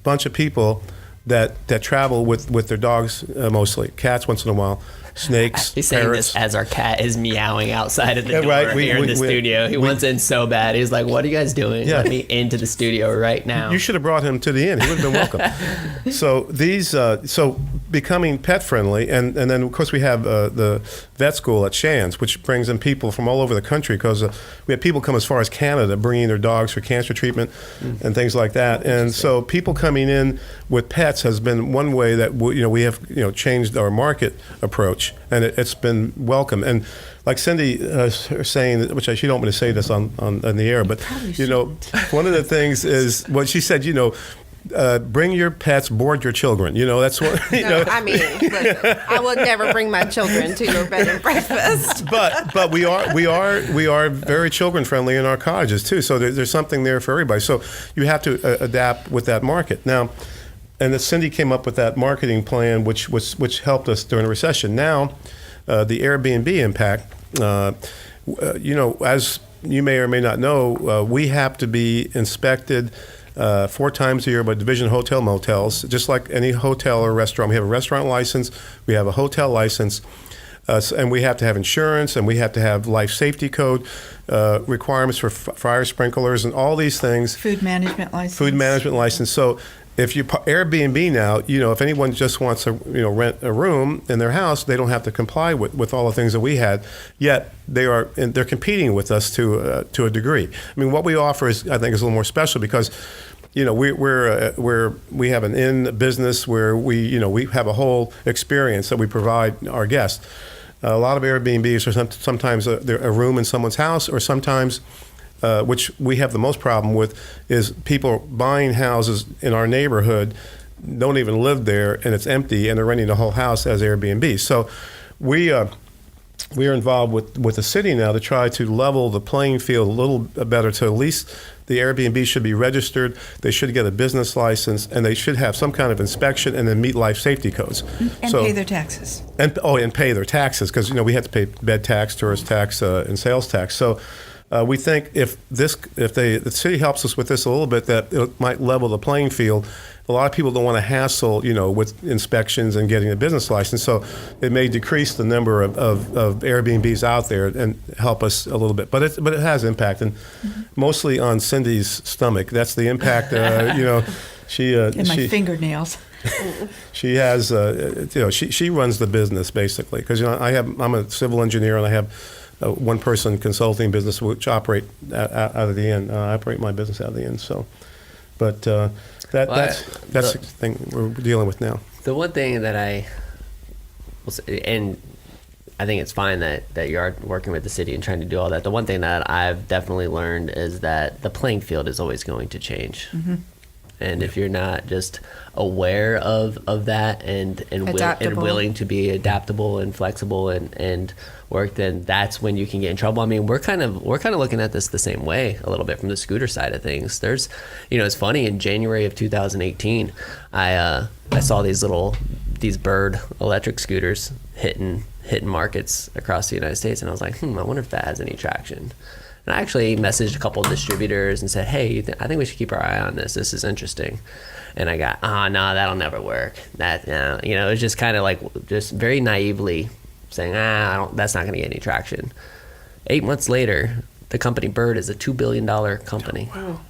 bunch of people that travel with their dogs, mostly cats once in a while. Snakes, He's saying parrots. this as our cat is meowing outside of the door right. here in the studio. He wants in so bad. He's like, what are you guys doing? Yeah. Let me into the studio right now. You should have brought him to the inn. He would have been welcome. So so becoming pet friendly, and then of course we have the vet school at Shands, which brings in people from all over the country, because we have people come as far as Canada bringing their dogs for cancer treatment and things like that. And so people coming in with pets has been one way that we have changed our market approach, and it's been welcome. And like Cindy saying, which she don't want me to say this on the air, but one of the things is what she said. Bring your pets, board your children. That's what. No, I mean, listen, I would never bring my children to your bed and breakfast. But we are very children friendly in our cottages too. So there's something there for everybody. So you have to adapt with that market now. And Cindy came up with that marketing plan, which helped us during the recession. Now, the Airbnb impact. As you may or may not know, we have to be inspected 4 times a year by Division Hotel Motels, just like any hotel or restaurant. We have a restaurant license, we have a hotel license, and we have to have insurance, and we have to have life safety code requirements for fire sprinklers and all these things. Food management license. So if you Airbnb now, if anyone just wants to rent a room in their house, they don't have to comply with all the things that we had. Yet they're competing with us to a degree. I mean, what we offer is, I think, is a little more special because we have an inn business where we have a whole experience that we provide our guests. A lot of Airbnbs are sometimes a room in someone's house, or sometimes. Which we have the most problem with, is people buying houses in our neighborhood, don't even live there, and it's empty, and they're renting the whole house as Airbnb. So we are involved with the city now to try to level the playing field a little better. To at least the Airbnb should be registered, they should get a business license, and they should have some kind of inspection and then meet life safety codes. And pay their taxes. And pay their taxes, because we have to pay bed tax, tourist tax, and sales tax. So. We think if the city helps us with this a little bit, that it might level the playing field. A lot of people don't want to hassle, with inspections and getting a business license. So it may decrease the number of Airbnbs out there and help us a little bit. But it has impact, and mostly on Cindy's stomach. That's the impact. She and my fingernails. She has, she runs the business basically, because I'm a civil engineer, and I have. One person consulting business, which operate out of the inn. I operate my business out of the inn. So, but that's the thing we're dealing with now. The one thing that I think it's fine that you are working with the city and trying to do all that. The one thing that I've definitely learned is that the playing field is always going to change. Mm-hmm. And if you're not just aware of that and willing to be adaptable and flexible and work, then that's when you can get in trouble. I mean, we're kind of looking at this the same way a little bit from the scooter side of things. There's, it's funny, in January of 2018, I saw these bird electric scooters hitting markets across the United States, and I was like, I wonder if that has any traction. And I actually messaged a couple of distributors and said, hey, I think we should keep our eye on this. This is interesting. And I got, no, that'll never work. It was just kind of like, just very naively saying, that's not going to get any traction. 8 months later, the company Bird is a $2 billion company. Wow.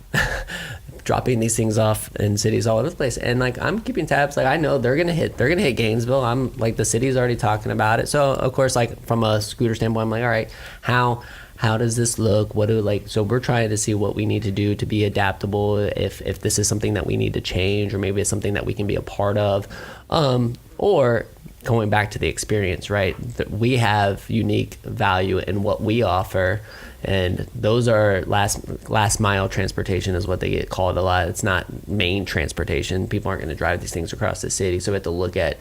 Dropping these things off in cities all over the place. And I'm keeping tabs. I know they're gonna hit Gainesville. I'm the city's already talking about it. So of course, from a scooter standpoint, I'm like, all right, how does this look? So we're trying to see what we need to do to be adaptable, if this is something that we need to change, or maybe it's something that we can be a part of, or going back to the experience, right? That we have unique value in what we offer, and those are last mile transportation is what they get called a lot. It's not main transportation. People aren't going to drive these things across the city, so we have to look at,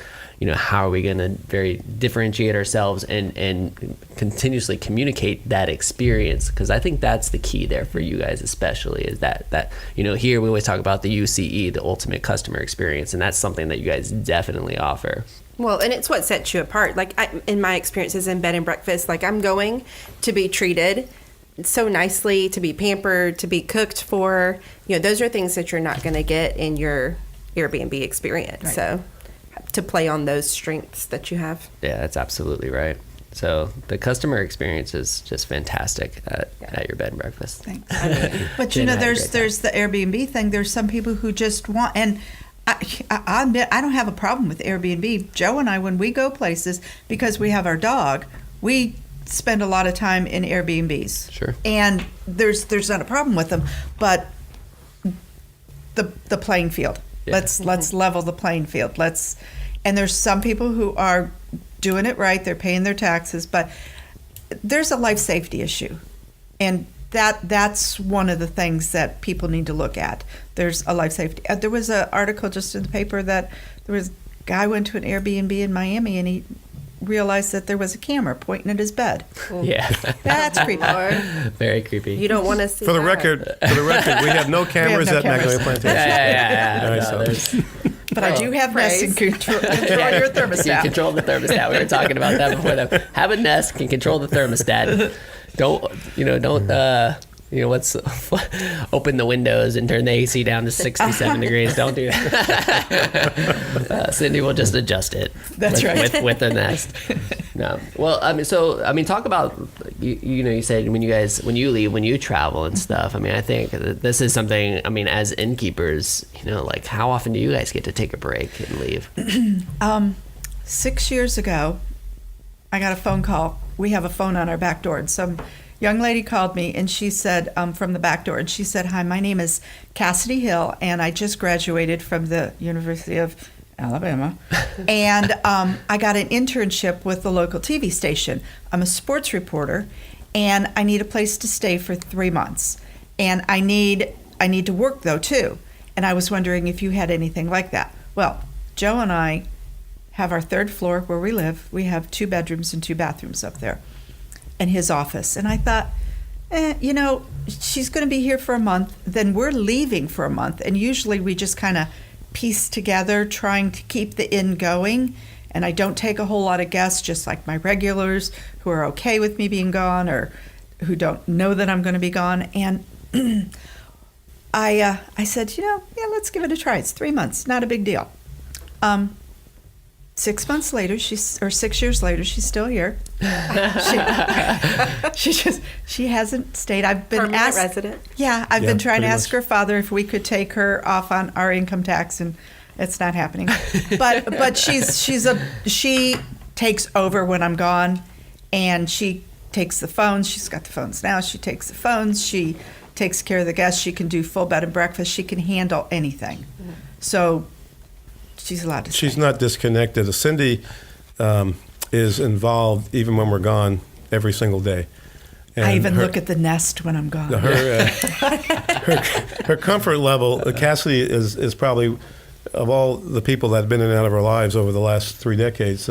how are we going to very differentiate ourselves and continuously communicate that experience, because I think that's the key there for you guys, especially, is that here we always talk about the UCE, the ultimate customer experience, and that's something that you guys definitely offer. Well, and it's what sets you apart. Like in my experiences in bed and breakfast, like I'm going to be treated so nicely, to be pampered, to be cooked for. Those are things that you're not going to get in your Airbnb experience. Right. So to play on those strengths that you have. Yeah, that's absolutely right. So the customer experience is just fantastic at your bed and breakfast. Thanks. But Jen had a great there's the Airbnb thing. There's some people who just want, and I admit I don't have a problem with Airbnb. Joe and I, when we go places, because we have our dog, we spend a lot of time in Airbnbs. Sure. And there's not a problem with them, but the playing field. Yeah. Let's level the playing field. And there's some people who are doing it right. They're paying their taxes, but there's a life safety issue, and that's one of the things that people need to look at. There's a life safety. There was an article just in the paper that there was a guy went to an Airbnb in Miami, and he realized that there was a camera pointing at his bed. Yeah. That's creepy. Very creepy. You don't want to see For the that. record, we have no cameras no at cameras. Magnolia Plantation. Yeah. All right, No, so- there's- But I do have Nest and praise. control your You thermostat. control the thermostat. We were talking about that before. Have a Nest can control the thermostat. Don't open the windows and turn the AC down to 67 degrees. Don't do that. Cindy will just adjust it. That's right. With the Nest. No. Well, talk about you said when you leave, when you travel and stuff. I mean, I think that this is something. I mean, as innkeepers, like how often do you guys get to take a break and leave? 6 years ago, I got a phone call. We have a phone on our back door, and some young lady called me, and she said, from the back door, and she said, "Hi, my name is Cassidy Hill, and I just graduated from the University of Alabama, and I got an internship with the local TV station. I'm a sports reporter, and I need a place to stay for 3 months, and I need to work though too, and I was wondering if you had anything like that." Well, Joe and I have our third floor where we live. We have 2 bedrooms and 2 bathrooms up there, and his office. And I thought, she's going to be here for a month, then we're leaving for a month. And usually we just kind of piece together trying to keep the inn going. And I don't take a whole lot of guests, just like my regulars who are okay with me being gone or who don't know that I'm going to be gone. And I said, let's give it a try. It's 3 months, not a big deal. 6 months later, 6 years later, she's still here. She hasn't stayed. I've been Permanent asked. resident. Yeah, I've been trying to pretty ask much. her father if we could take her off on our income tax, and it's not happening. But she takes over when I'm gone, and she takes the phones. She's got the phones now. She takes the phones. She takes care of the guests. She can do full bed and breakfast. She can handle anything. So she's allowed to stay. She's not disconnected. Cindy is involved even when we're gone every single day. And I even look at the nest when I'm gone. her comfort level. Cassidy is probably, of all the people that have been in and out of our lives over the last 3 decades,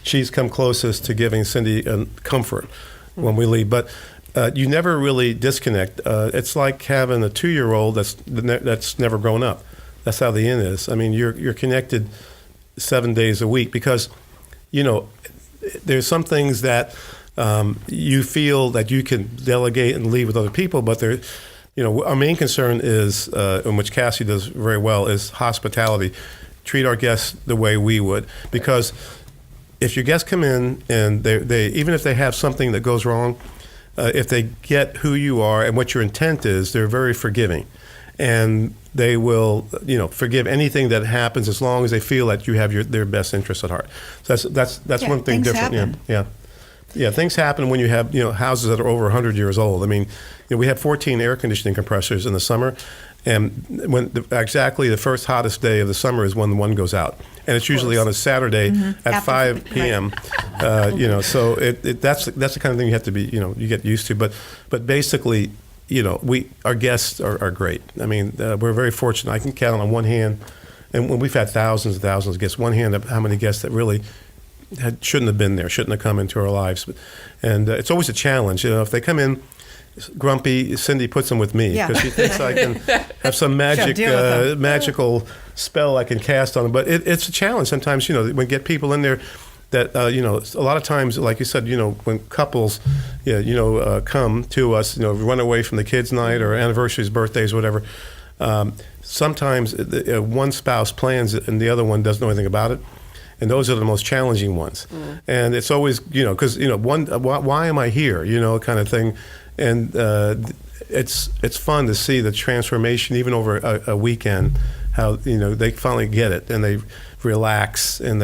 she's come closest to giving Cindy comfort when we leave. But you never really disconnect. It's like having a 2-year-old that's never grown up. That's how the inn is. I mean, you're connected 7 days a week because, there's some things that you feel that you can delegate and leave with other people, but our main concern is, in which Cassie does very well, is hospitality. Treat our guests the way we would, because if your guests come in and they even if they have something that goes wrong, if they get who you are and what your intent is, they're very forgiving. And they will, forgive anything that happens as long as they feel that you have their best interests at heart. So that's one thing things different. happen. Yeah, things happen when you have houses that are over 100 years old. I mean, we have 14 air conditioning compressors in the summer, and exactly the first hottest day of the summer is when one goes out, and it's usually on a Saturday at After 5 p.m. So that's the kind of thing you have to be you get used to. But basically, our guests are great. I mean, we're very fortunate. I can count on one hand, and when we've had thousands and thousands of guests, one hand of how many guests that really shouldn't have been there, shouldn't have come into our lives. And it's always a challenge. If they come in grumpy, Cindy puts them with me because she thinks I can have some magical spell I can cast on them. But it's a challenge sometimes. When we get people in there that a lot of times, like you said, when couples, come to us, run away from the kids' night or anniversaries, birthdays, whatever. Sometimes one spouse plans it and the other one doesn't know anything about it. And those are the most challenging ones. And it's always, because, why am I here, kind of thing. And it's fun to see the transformation, even over a weekend, how, they finally get it and they relax and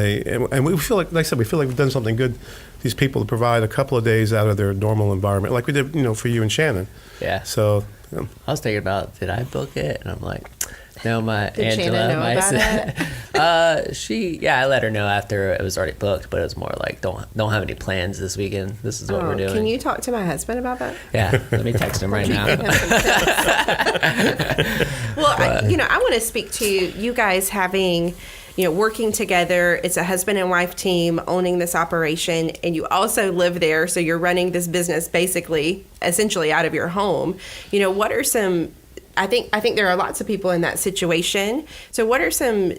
we feel like I said, we feel like we've done something good. These people to provide a couple of days out of their normal environment, like we did, for you and Shannon. Yeah. So I was thinking about, did I book it? And I'm like, no, Did Angela, Shannon know about it? I let her know after it was already booked, but it was more like, don't have any plans this weekend. This is what we're doing. Can you talk to my husband about that? Yeah, let me text him right now. Well, I want to speak to you guys having, working together. It's a husband and wife team owning this operation, and you also live there, so you're running this business essentially out of your home. What are some? I think there are lots of people in that situation. So what are some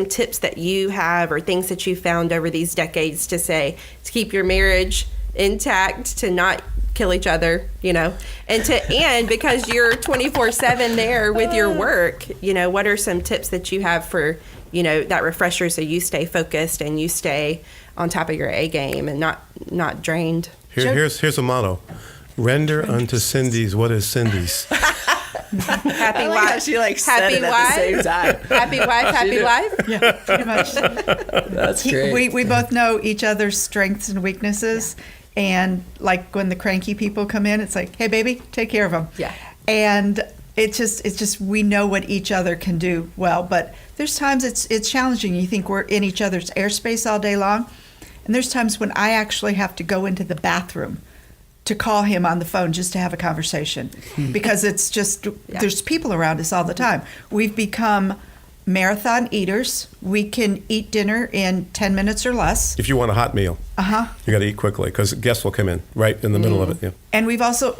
tips that you have or things that you found over these decades to keep your marriage intact, to not kill each other, and because you're 24/7 there with your work, what are some tips that you have for, that refresher so you stay focused and you stay on top of your A game and not drained? Here's a motto. Render unto Cindy's what is Cindy's. Happy I like wife. how she said it at the same time. Happy wife, happy life. Yeah, pretty much. That's great. We both know each other's strengths and weaknesses. Yeah. And like when the cranky people come in, it's like, hey, baby, take care of them. Yeah. And it's just we know what each other can do well. But there's times it's challenging. You think we're in each other's airspace all day long. And there's times when I actually have to go into the bathroom to call him on the phone just to have a conversation because it's just, there's people around us all the time. We've become marathon eaters. We can eat dinner in 10 minutes or less. If you want a hot meal, you got to eat quickly because guests will come in right in the middle of it. Yeah. And we've also,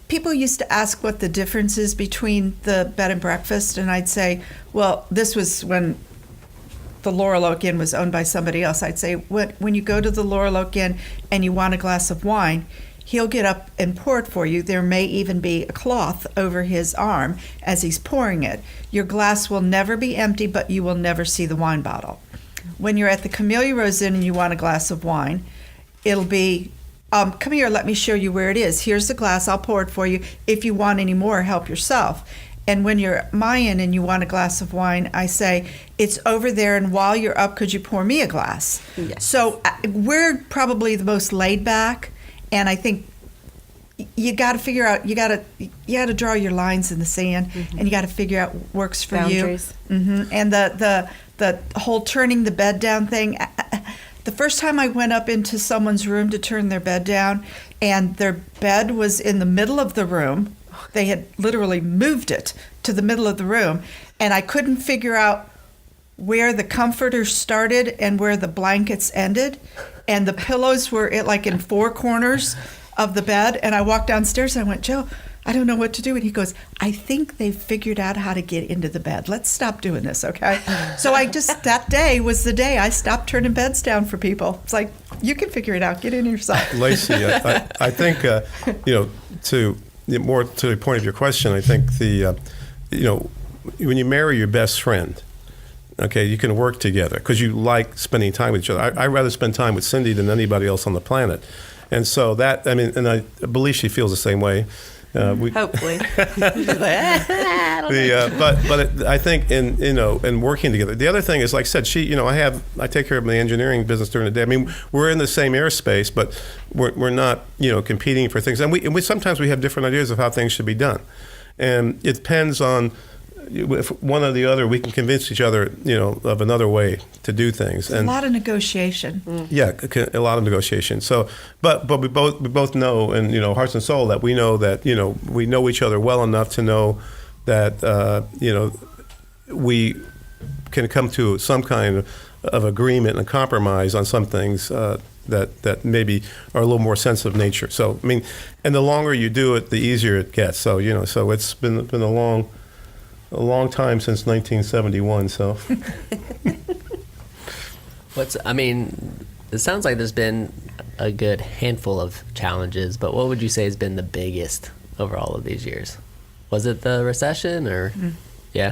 people used to ask what the difference is between the bed and breakfast, and I'd say, well, this was when the Laurel Oak Inn was owned by somebody else. I'd say, when you go to the Laurel Oak Inn and you want a glass of wine, he'll get up and pour it for you. There may even be a cloth over his arm as he's pouring it. Your glass will never be empty, but you will never see the wine bottle. When you're at the Camellia Rose Inn and you want a glass of wine, it'll be, come here, let me show you where it is. Here's the glass, I'll pour it for you. If you want any more, help yourself. And when you're at my inn and you want a glass of wine, I say, it's over there, and while you're up, could you pour me a glass? Yes. So we're probably the most laid back, and I think you got to figure out, you got to draw your lines in the sand, and you got to figure out what works for Boundaries. you. And the whole turning the bed down thing, the first time I went up into someone's room to turn their bed down, and their bed was in the middle of the room. They had literally moved it to the middle of the room, and I couldn't figure out where the comforters started and where the blankets ended, and the pillows were in four corners of the bed. And I walked downstairs and I went, Joe, I don't know what to do. And he goes, I think they've figured out how to get into the bed. Let's stop doing this, okay? So that day was the day I stopped turning beds down for people. It's like, you can figure it out. Get in yourself. Lacy, I think, more to the point of your question, I think when you marry your best friend, okay, you can work together because you like spending time with each other. I'd rather spend time with Cindy than anybody else on the planet. And so and I believe she feels the same way. Hopefully. I think in working together. The other thing is, like I said, I take care of the engineering business during the day. I mean, we're in the same airspace, but we're not competing for things. And we sometimes we have different ideas of how things should be done, and it depends on if one or the other. We can convince each other, of another way to do things. And a lot of negotiation. Yeah, a lot of negotiation. So, but we both know, and hearts and soul, that we know that we know each other well enough to know that we can come to some kind of agreement and compromise on some things. that maybe are a little more sensitive nature. So I mean, and the longer you do it, the easier it gets. So so it's been a long time since 1971. So it sounds like there's been a good handful of challenges, but what would you say has been the biggest over all of these years? Was it the recession or? Yeah.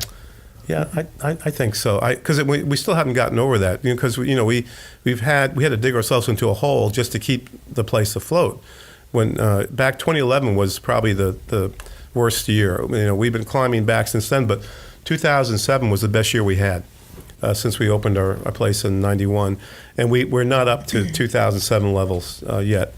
Yeah, I think so. Because we still haven't gotten over that. Because we had to dig ourselves into a hole just to keep the place afloat. When back 2011 was probably the worst year. We've been climbing back since then, but 2007 was the best year we had since we opened our place in '91, and we're not up to 2007 levels yet.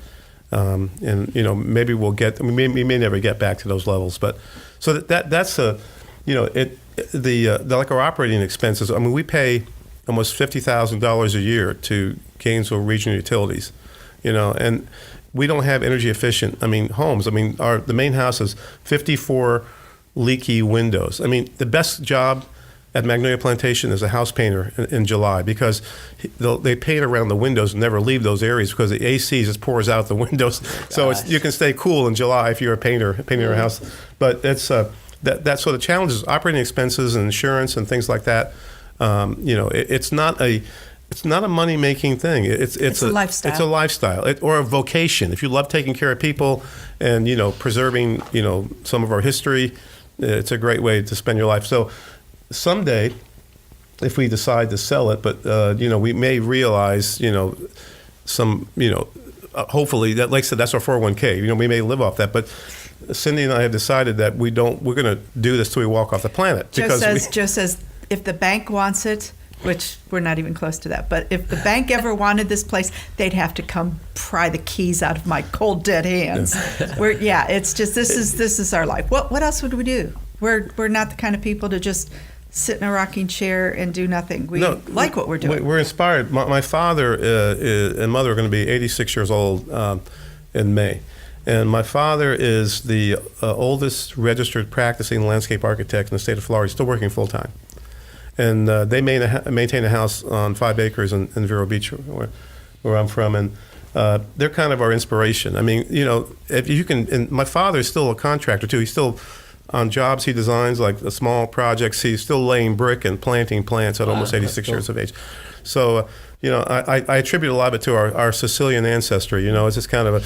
And maybe we'll get. We may never get back to those levels, but so that's a like our operating expenses. I mean, we pay almost $50,000 a year to Gainesville Regional Utilities, and we don't have energy efficient. Homes. The main house has 54 leaky windows. The best job at Magnolia Plantation is a house painter in July, because they paint around the windows and never leave those areas because the AC just pours out the windows. So you can stay cool in July if you're a painter painting your house. But it's that's sort of challenges, operating expenses and insurance and things like that. It's not a money making thing. It's a lifestyle. It's a lifestyle or a vocation. If you love taking care of people and preserving some of our history, it's a great way to spend your life. So someday, if we decide to sell it, but we may realize hopefully that, like I said, that's our 401k. We may live off that, but Cindy and I have decided that we're going to do this till we walk off the planet. Joe says if the bank wants it, which we're not even close to that, but if the bank ever wanted this place, they'd have to come pry the keys out of my cold dead hands. It's just this is our life. What else would we do? We're not the kind of people to just sit in a rocking chair and do nothing. We like what we're doing. We're inspired. My father and mother are going to be 86 years old in May. And my father is the oldest registered practicing landscape architect in the state of Florida. He's still working full time. And they maintain a house on 5 acres in Vero Beach, where I'm from. And they're kind of our inspiration. If you can, and my father is still a contractor too. He's still on jobs he designs, like the small projects. He's still laying brick and planting plants at almost 86 years of age. So, I attribute a lot of it to our Sicilian ancestry. It's just kind of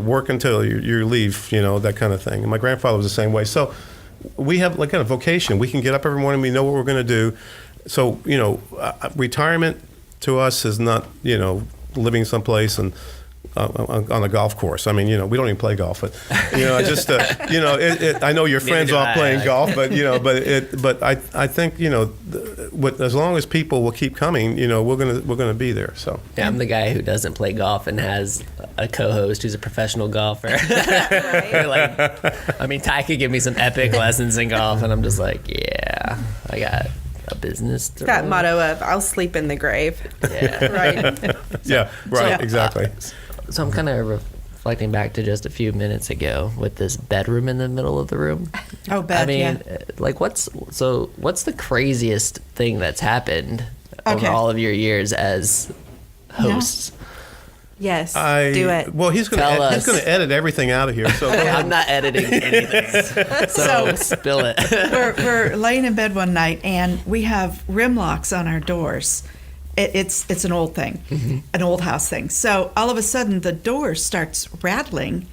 work until you leave, that kind of thing. And my grandfather was the same way. So we have like kind of vocation. We can get up every morning. We know what we're going to do. So, retirement to us is not, living someplace and on a golf course. We don't even play golf, but I know your friends all playing golf, but I think as long as people will keep coming, we're gonna be there. So yeah, I'm the guy who doesn't play golf and has a co-host who's a professional golfer. Ty could give me some epic lessons in golf, and I'm just like, yeah, I got a business. That motto of "I'll sleep in the grave." Yeah, right. Yeah, right, exactly. So I'm kind of reflecting back to just a few minutes ago with this bedroom in the middle of the room. Oh, bed, what's the craziest thing that's happened over all of your years as hosts? Yes, do it. Well, he's going to edit everything out of here. So I'm not editing anything. So spill it. We're laying in bed one night and we have rim locks on our doors. It's an old thing, an old house thing. So all of a sudden the door starts rattling,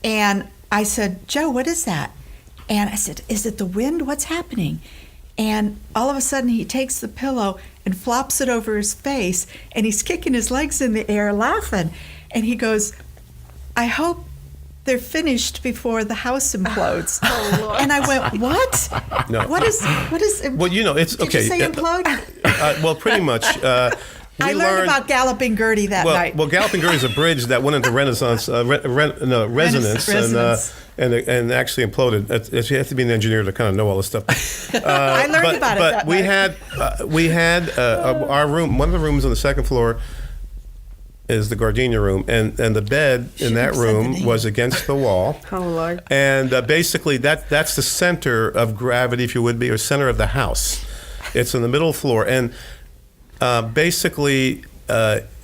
and I said, "Joe, what is that?" And I said, "Is it the wind? What's happening?" And all of a sudden he takes the pillow and flops it over his face, and he's kicking his legs in the air laughing, and he goes, "I hope they're finished before the house implodes." Oh, Lord. And I went, "What? No. What is? Well, it's Did okay. you say implode?" Well, pretty much. I learned about Galloping Gertie that night. Well, Galloping Gertie is a bridge that went into resonance and actually imploded. You have to be an engineer to kind of know all this stuff. I learned about it that night. But we had our room. One of the rooms on the second floor is the gardenia room, and the bed in that room was against the wall. Oh, Lord. And basically that's the center of gravity, if you would be, or center of the house. It's in the middle floor. And basically,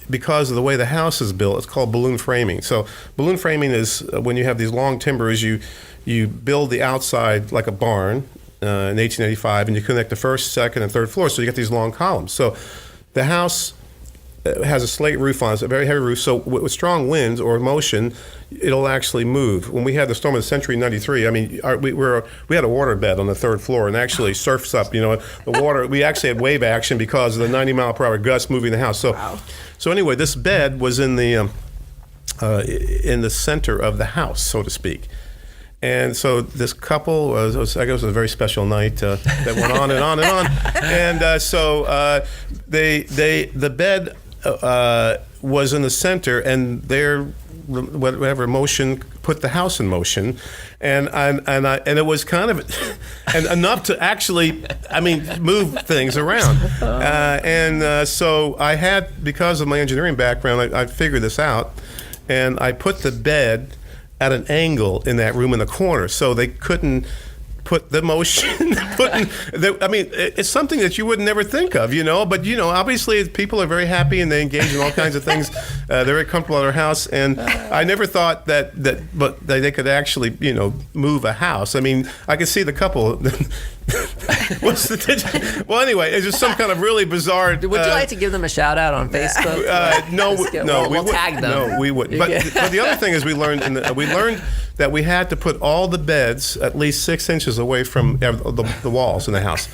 because of the way the house is built, it's called balloon framing. So balloon framing is when you have these long timbers, you build the outside like a barn in 1885, and you connect the first, second, and third floor, so you get these long columns. So the house has a slate roof on it, it's a very heavy roof, so with strong winds or motion, it'll actually move. When we had the storm of the century in '93, I mean, we had a water bed on the third floor, and actually surfs up, the water, we actually had wave action because of the 90-mile-per-hour gusts moving the house. So, Wow. So anyway, this bed was in the center of the house, so to speak. And so this couple, I guess it was a very special night that went on and on and on. And so the bed was in the center, and their whatever motion put the house in motion, and it was kind of and enough to actually, move things around. So I had, because of my engineering background, I figured this out, and I put the bed at an angle in that room in the corner, so they couldn't put the motion. It's something that you would never think of, But obviously, people are very happy and they engage in all kinds of things. They're very comfortable at their house, and I never thought that they could actually, move a house. I mean, I could see the couple. Well, anyway, it's just some kind of really bizarre. Would you like to give them a shout out on Facebook? No, we'll tag them. No, we wouldn't. But the other thing is, we learned that we had to put all the beds at least 6 inches away from the walls in the house,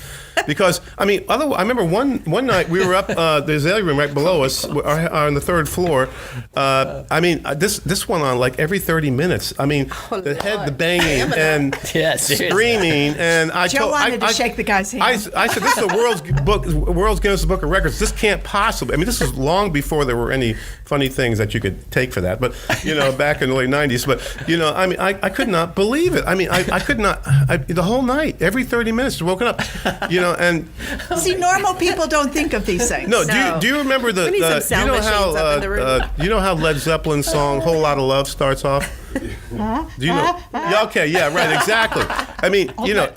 because I remember one night we were up the azalea room right below us on the third floor. This went on like every 30 minutes. The banging and screaming, and Joe wanted to shake the guy's hand. I said, this is the world's Guinness Book of Records. This can't possibly. This was long before there were any funny things that you could take for that. But back in the late '90s. But I could not believe it. I could not. The whole night, every 30 minutes, woken up. And see, normal people don't think of these things. No. Do you remember the? We need some sound machines up in the room. You know how Led Zeppelin's song "Whole Lot of Love" starts off? Do you know? Yeah, okay, yeah, right, exactly.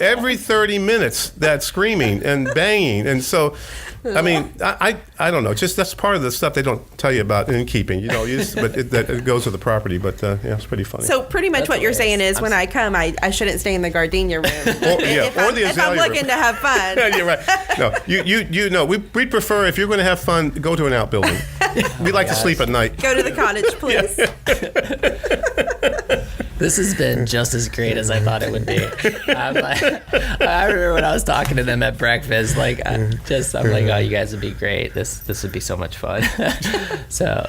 Every 30 minutes, that screaming and banging, and so, I don't know. Just that's part of the stuff they don't tell you about in keeping. But it goes with the property. But it's pretty funny. So pretty much what you're saying is, when I come, I shouldn't stay in the gardenia room. If I'm looking to have fun. Yeah, you're right. No, we'd prefer, if you're going to have fun, go to an outbuilding. We like to sleep at night. Go to the cottage, please. This has been just as great as I thought it would be. I remember when I was talking to them at breakfast, I'm like, oh, you guys would be great. This would be so much fun. So,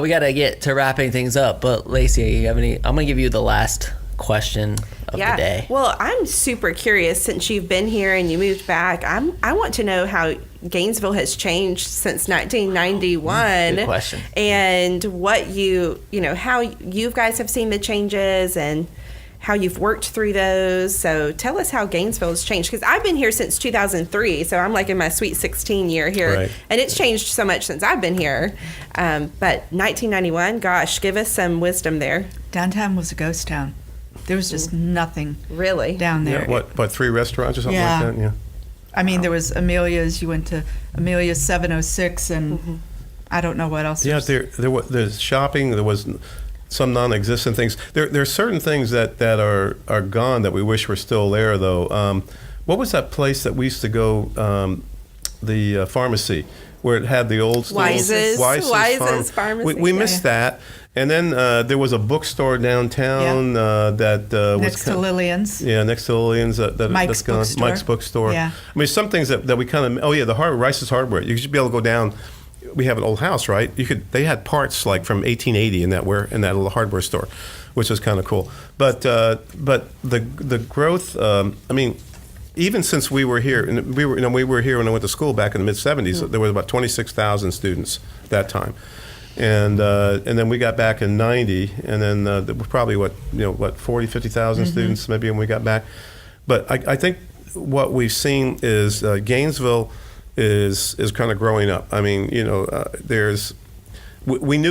we got to get to wrapping things up. But Lacy, you have any? I'm gonna give you the last question of the day. Well, I'm super curious, since you've been here and you moved back. I want to know how Gainesville has changed since 1991. Good question. And what how you guys have seen the changes and how you've worked through those. So tell us how Gainesville has changed, because I've been here since 2003, so I'm like in my sweet 16 year here, right. And it's changed so much since I've been here. But 1991, gosh, give us some wisdom there. Downtown was a ghost town. There was just nothing really down there. Yeah, what 3 restaurants or something like that? Yeah. There was Amelia's. You went to Amelia's 706, and I don't know what else. Yeah, there's shopping. There was some non-existent things. There are certain things that are gone that we wish were still there, though. What was that place that we used to go? The pharmacy, where it had the old Wise's Pharmacy. We missed that. And then there was a bookstore downtown that was next to Lillian's. Yeah, next to Lillian's. Mike's bookstore. Mike's bookstore. Yeah. Some things that we kind of. The Rice's Hardware. You should be able to go down. We have an old house, right? They had parts like from 1880 in that little hardware store, which was kind of cool. But the growth. Even since we were here, and we were here when I went to school back in the mid '70s. There was about 26,000 students that time. And then we got back in '90, and then there were probably 40, 50,000 students maybe when we got back. But I think what we've seen is Gainesville is kind of growing up. We knew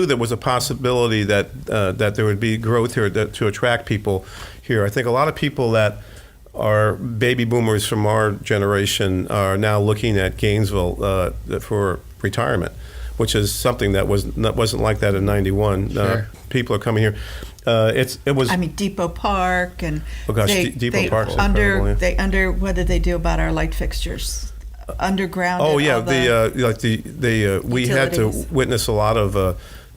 there was a possibility that there would be growth here to attract people here. I think a lot of people that are baby boomers from our generation are now looking at Gainesville for retirement. which is something that wasn't like that in '91. Sure. People are coming here. It was. I mean, Depot Park and Depot Park's incredible, yeah. What did they do about our light fixtures? Underground. Oh and yeah, all we had to witness a lot of.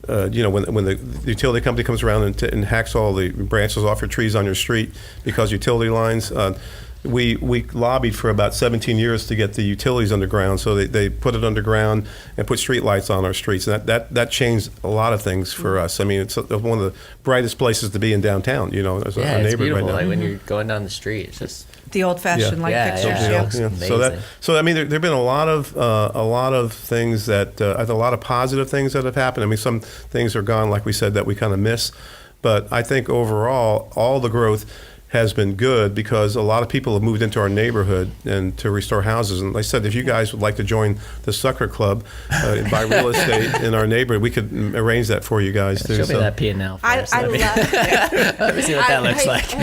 When the utility company comes around and hacks all the branches off your trees on your street because utility lines. We lobbied for about 17 years to get the utilities underground, so they put it underground and put street lights on our streets. And that changed a lot of things for us. I mean, it's one of the brightest places to be in downtown. As Yeah, a it's neighborhood beautiful. right now. Like when you're going down the street, it's just the old-fashioned light fixtures. Yeah. Yeah. Amazing. So I mean, there've been a lot of things that a lot of positive things that have happened. I mean, some things are gone, like we said, that we kind of miss. But I think overall, all the growth has been good because a lot of people have moved into our neighborhood and to restore houses. And like I said, if you guys would like to join the Sucker Club and buy real estate in our neighborhood, we could arrange that for you guys too. Show me that P&L first. I love Let me see what that looks like.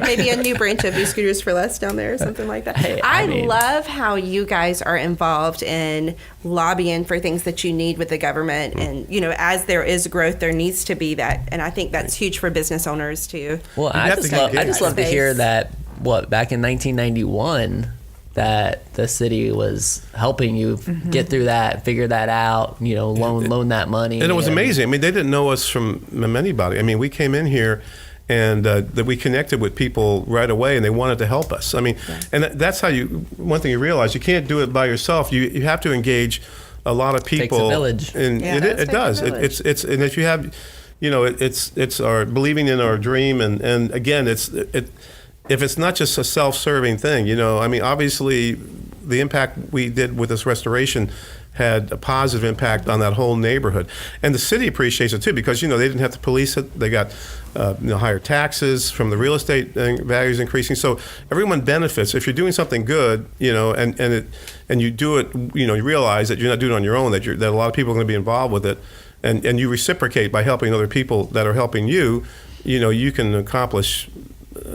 Maybe a new branch of e-scooters for less down there or something like that. Hey, I mean, love how you guys are involved in lobbying for things that you need with the government. And, as there is growth, there needs to be that. And I think that's huge for business owners too. Well, I just love to hear that, back in 1991, that the city was helping you get through that, figure that out, loan that money. And it was amazing. I mean, they didn't know us from anybody. I mean, we came in here and that we connected with people right away, and they wanted to help us. I mean, and that's how one thing you realize, you can't do it by yourself. You have to engage a lot of people. Takes a village. And it does. It's and if you have, it's our believing in our dream, and again, if it's not just a self-serving thing, I mean, obviously the impact we did with this restoration had a positive impact on that whole neighborhood. And the city appreciates it too because, they didn't have to police it. They got higher taxes from the real estate values increasing. So everyone benefits. If you're doing something good, and you do it, you realize that you're not doing it on your own, that a lot of people are going to be involved with it. And you reciprocate by helping other people that are helping you, you can accomplish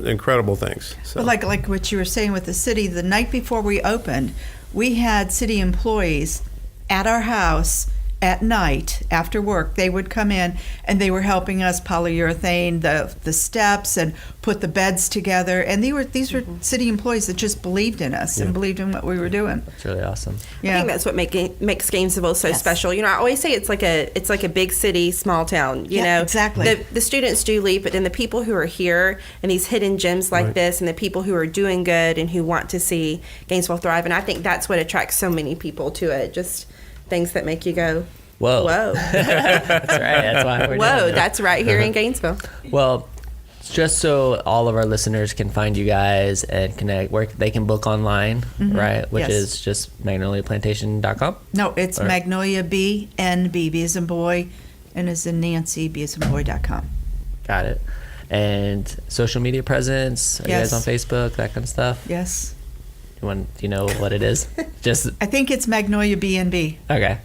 incredible things. So. But like what you were saying with the city, the night before we opened, we had city employees at our house at night after work. They would come in and they were helping us polyurethane the steps and put the beds together. And these were city employees that just believed in us and believed in what we were doing. That's really awesome. Yeah. I think that's what makes Gainesville so special. I always say it's like a big city, small town. You know, exactly. The students do leave, but then the people who are here and these hidden gems like this, and the people who are doing good and who want to see Gainesville thrive, and I think that's what attracts so many people to it. Just things that make you go, whoa. That's right. That's why we're whoa, doing it. that's right here in Gainesville. Well, just so all of our listeners can find you guys and connect, where they can book online, right? Which is just magnoliaplantation.com? No, it's Magnolia BNB, B as in boy, and as in Nancy, B as in boy.com. Got it. And social media presence? Are you guys on Facebook, that kind of stuff? Yes. Do you know what it is? Just I think it's Magnolia BNB. Okay.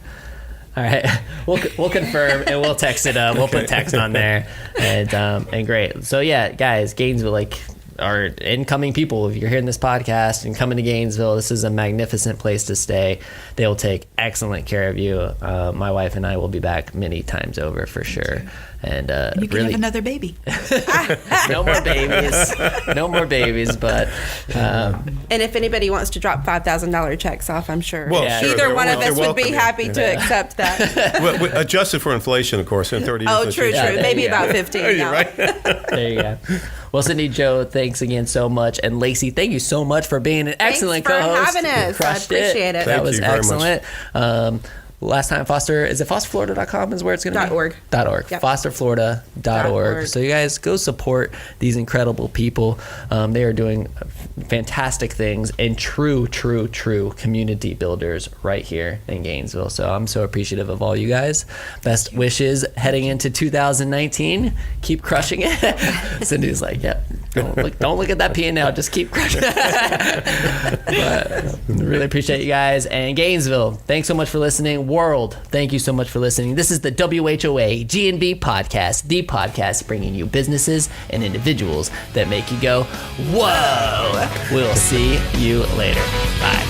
All right. We'll confirm and we'll text it up. We'll put text on there and great. So yeah, guys, Gainesville, our incoming people, if you're hearing this podcast and coming to Gainesville, this is a magnificent place to stay. They will take excellent care of you. My wife and I will be back many times over for sure. And you can have another baby. No more babies, but and if anybody wants to drop $5,000 checks off, I'm sure either one of us would be happy to accept that. Well, adjusted for inflation, of course, in 30 years. Oh, true. Maybe about 15. You're right. There you go. Well, Cindy, Joe, thanks again so much. And Lacey, thank you so much for being an excellent co-host. Thanks for having us. I appreciate it. That was Thank you excellent. Last time, is it fosterflorida.com is where it's going to be? .org. Yep. Fosterflorida.org. So you guys go support these incredible people. They are doing fantastic things and true community builders right here in Gainesville. So I'm so appreciative of all you guys. Best wishes heading into 2019. Keep crushing it. Cindy's like, yep. Don't look at that P&L. Just keep crushing it. But really appreciate you guys. And Gainesville, thanks so much for listening. World, thank you so much for listening. This is the WHOA GNV Podcast, the podcast bringing you businesses and individuals that make you go, whoa. We'll see you later. Bye.